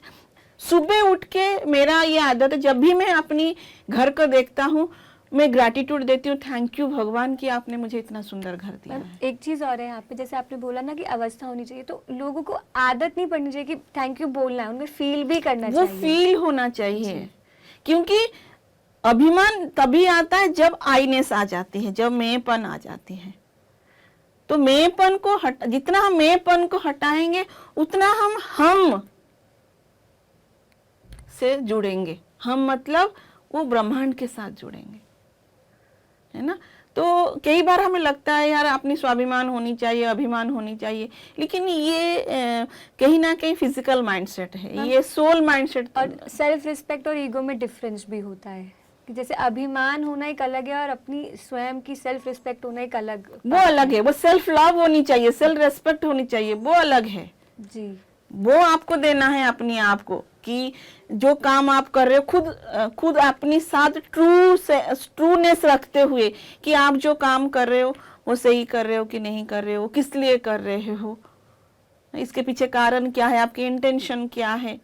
B: सुबह उठ के मेरा ये आदत है, जब भी मैं अपनी घर को देखता हूँ मैं ग्रैटिट्यूड देती हूँ, थैंक यू भगवान कि आपने मुझे इतना सुंदर घर दिया है।
A: एक चीज और है यहाँ पे, जैसे आपने बोला ना कि अवस्था होनी चाहिए, तो लोगों को आदत नहीं पड़नी चाहिए कि थैंक यू बोलना है, उनमें फील भी करना
B: वो
A: चाहिए।
B: फील होना चाहिए, क्योंकि अभिमान तभी आता है जब आईनेस आ जाती है, जब मेंपन आ जाती है। तो मेंपन को जितना हम मेंपन को हटाएंगे उतना हम से जुड़ेंगे। हम मतलब वो ब्रह्मांड के साथ जुड़ेंगे, है ना। तो कई बार हमें लगता है यार अपनी स्वाभिमान होनी चाहिए, अभिमान होनी चाहिए, लेकिन ये कहीं ना कहीं फिजिकल माइंडसेट है, ये सोल माइंडसेट।
A: और सेल्फ रिस्पेक्ट और ईगो में डिफरेंस भी होता है कि जैसे अभिमान होना एक अलग है और अपनी स्वयं की सेल्फ रिस्पेक्ट होना एक अलग,
B: वो अलग है। वो सेल्फ लव होनी चाहिए, सेल्फ रिस्पेक्ट होनी चाहिए, वो अलग है।
A: जी।
B: वो आपको देना है अपने आप को कि जो काम आप कर रहे हो खुद अपनी साथ ट्रूनेस रखते हुए कि आप जो काम कर रहे हो वो सही कर रहे हो कि नहीं कर रहे हो, किस लिए कर रहे हो, इसके पीछे कारण क्या है, आपकी इंटेंशन क्या है।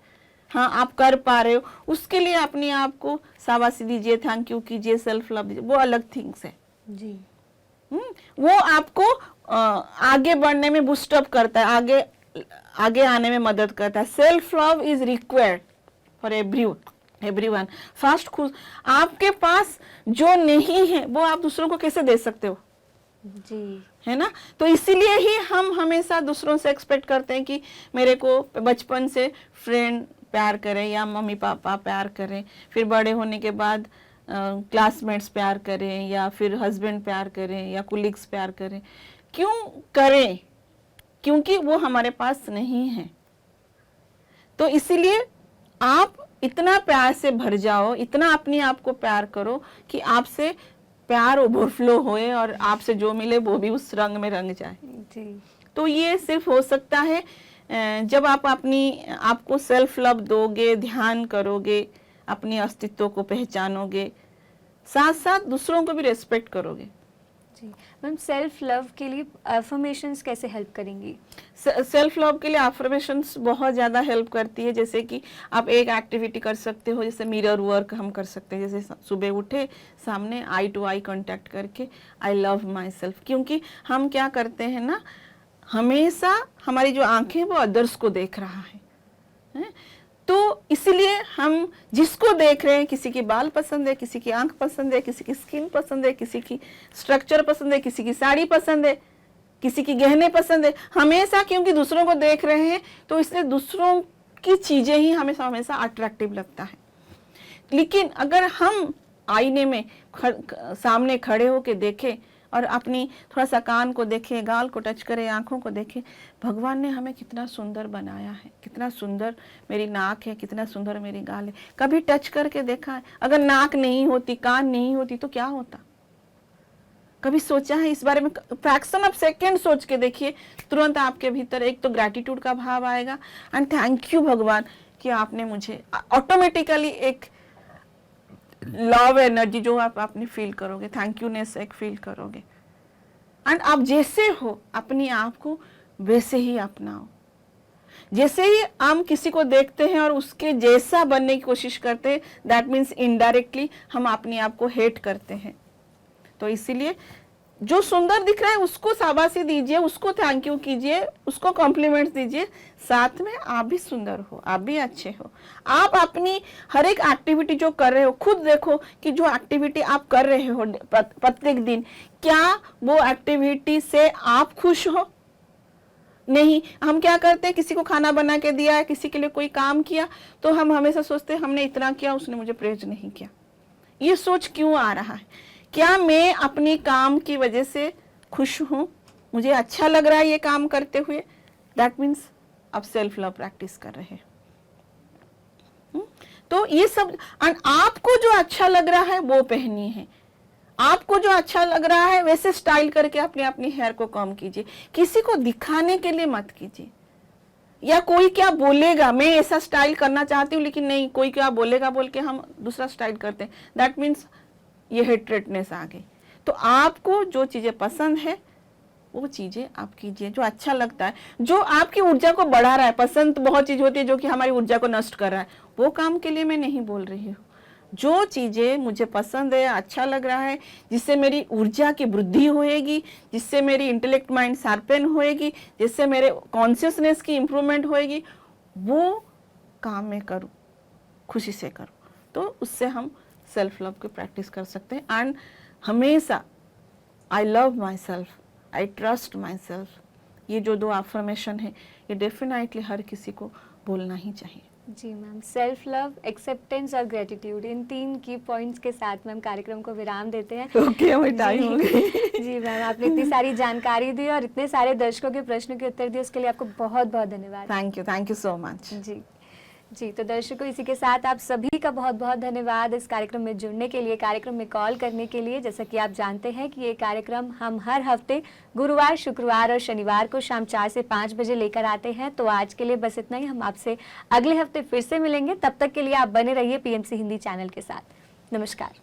B: हाँ, आप कर पा रहे हो, उसके लिए अपने आप को शाबाशी दीजिए, थैंक यू कीजिए, सेल्फ लव दीजिए, वो अलग थिंग्स है
A: जी।
B: वो आपको आगे बढ़ने में बूस्ट अप करता है, आगे आगे आने में मदद करता है। Self love is required for everyone. First खुद, आपके पास जो नहीं है वो आप दूसरों को कैसे दे सकते हो,
A: जी,
B: है ना। तो इसीलिए ही हम हमेशा दूसरों से एक्सपेक्ट करते हैं कि मेरे को बचपन से फ्रेंड प्यार करें या मम्मी पापा प्यार करें, फिर बड़े होने के बाद क्लासमेट्स प्यार करें या फिर हस्बैंड प्यार करें या कुलीग्स प्यार करें। क्यों करें? क्योंकि वो हमारे पास नहीं है। तो इसीलिए आप इतना प्यार से भर जाओ, इतना अपने आप को प्यार करो कि आपसे प्यार ओवरफ्लो होए और आपसे जो मिले वो भी उस रंग में रंग जाए।
A: जी,
B: तो ये सिर्फ हो सकता है जब आप आपको सेल्फ लव दोगे, ध्यान करोगे, अपने अस्तित्व को पहचानोगे, साथ साथ दूसरों को भी रेस्पेक्ट करोगे।
A: जी मैम, सेल्फ लव के लिए अफर्मेशंस कैसे हेल्प करेंगी?
B: सेल्फ लव के लिए अफर्मेशंस बहुत ज़्यादा हेल्प करती है। जैसे कि आप एक एक्टिविटी कर सकते हो, जैसे मिरर वर्क हम कर सकते हैं। जैसे सुबह उठे, सामने आई टू आई कांटेक्ट करके आई लव माई सेल्फ। क्योंकि हम क्या करते हैं ना, हमेशा हमारी जो आंखें वो अदर्स को देख रहा है? तो इसीलिए हम जिसको देख रहे हैं, किसी की बाल पसंद है, किसी की आंख पसंद है, किसी की स्किन पसंद है, किसी की स्ट्रक्चर पसंद है, किसी की साड़ी पसंद है, किसी की गहने पसंद है, हमेशा क्योंकि दूसरों को देख रहे हैं तो इसलिए दूसरों की चीजें ही हमेशा हमेशा अट्रैक्टिव लगता है। लेकिन अगर हम आईने में सामने खड़े होके देखें और अपनी थोड़ा सा कान को देखें, गाल को टच करें, आंखों को देखें, भगवान ने हमें कितना सुंदर बनाया है, कितना सुंदर मेरी नाक है, कितना सुंदर मेरी गाल है। कभी टच करके देखा है? अगर नाक नहीं होती, कान नहीं होती तो क्या होता? कभी सोचा है इस बारे में? फ्रैक्शन ऑफ सेकेंड सोच के देखिए, तुरंत आपके भीतर एक तो ग्रैटिट्यूड का भाव आएगा एंड थैंक यू भगवान कि आपने मुझे, ऑटोमेटिकली एक लव एनर्जी जो आपने फील करोगे, थैंक यूनेस एक फील करोगे। एंड आप जैसे हो अपने आप को वैसे ही अपनाओ। जैसे ही हम किसी को देखते हैं और उसके जैसा बनने की कोशिश करते हैं, दैट मीन्स इनडायरेक्टली हम अपने आप को हेट करते हैं। तो इसीलिए जो सुंदर दिख रहा है उसको शाबाशी दीजिए, उसको थैंक यू कीजिए, उसको कॉम्प्लीमेंट्स दीजिए, साथ में आप भी सुंदर हो, आप भी अच्छे हो। आप अपनी हर एक एक्टिविटी जो कर रहे हो, खुद देखो कि जो एक्टिविटी आप कर रहे हो प्रत्येक दिन, क्या वो एक्टिविटी से आप खुश हो? नहीं। हम क्या करते हैं, किसी को खाना बना के दिया है, किसी के लिए कोई काम किया, तो हम हमेशा सोचते हैं हमने इतना किया, उसने मुझे प्रेज नहीं किया। ये सोच क्यों आ रहा है? क्या मैं अपने काम की वजह से खुश हूं? मुझे अच्छा लग रहा है ये काम करते हुए? दैट मीन्स आप सेल्फ लव प्रैक्टिस कर रहे हैं। तो ये सब, आपको जो अच्छा लग रहा है वो पहनिए है। आपको जो अच्छा लग रहा है वैसे स्टाइल करके अपनी हेयर को कम कीजिए। किसी को दिखाने के लिए मत कीजिए, या कोई क्या बोलेगा, मैं ऐसा स्टाइल करना चाहती हूँ लेकिन नहीं, कोई क्या बोलेगा बोल के हम दूसरा स्टाइल करते हैं। दैट मीन्स ये हेट्रेडनेस आ गई। तो आपको जो चीजें पसंद है वो चीजें आप कीजिए, जो अच्छा लगता है, जो आपकी ऊर्जा को बढ़ा रहा है। पसंद बहुत चीज होती है जो कि हमारी ऊर्जा को नष्ट कर रहा है, वो काम के लिए मैं नहीं बोल रही हूँ। जो चीजें मुझे पसंद है, अच्छा लग रहा है, जिससे मेरी ऊर्जा की वृद्धि होएगी, जिससे मेरी इंटेलेक्ट माइंड शार्पन होएगी, जिससे मेरे कॉन्शियसनेस की इंप्रूवमेंट होएगी, वो काम मैं करूँ, खुशी से करूँ। तो उससे हम सेल्फ लव की प्रैक्टिस कर सकते हैं। एंड हमेशा I love my self, I trust my self, ये जो 2 अफर्मेशन है ये डेफिनेटली हर किसी को बोलना ही चाहिए।
A: जी मैम, सेल्फ लव, एक्सेप्टेंस और ग्रेटिट्यूड, इन 3 की पॉइंट्स के साथ मैम कार्यक्रम को विराम देते हैं।
B: ओके, हमें टाइम हो गई।
A: जी मैम, आपने इतनी सारी जानकारी दी और इतने सारे दर्शकों के प्रश्नों के उत्तर दिए, उसके लिए आपको बहुत बहुत धन्यवाद।
B: Thank you so much.
A: जी, तो दर्शकों, इसी के साथ आप सभी का बहुत बहुत धन्यवाद इस कार्यक्रम में जुड़ने के लिए, कार्यक्रम में कॉल करने के लिए। जैसा कि आप जानते हैं कि ये कार्यक्रम हम हर हफ्ते गुरुवार, शुक्रवार और शनिवार को शाम 4 से 5 बजे लेकर आते हैं। तो आज के लिए बस इतना ही। हम आपसे अगले हफ्ते फिर से मिलेंगे। तब तक के लिए आप बने रहिए पीएमसी हिंदी चैनल के साथ। नमस्कार।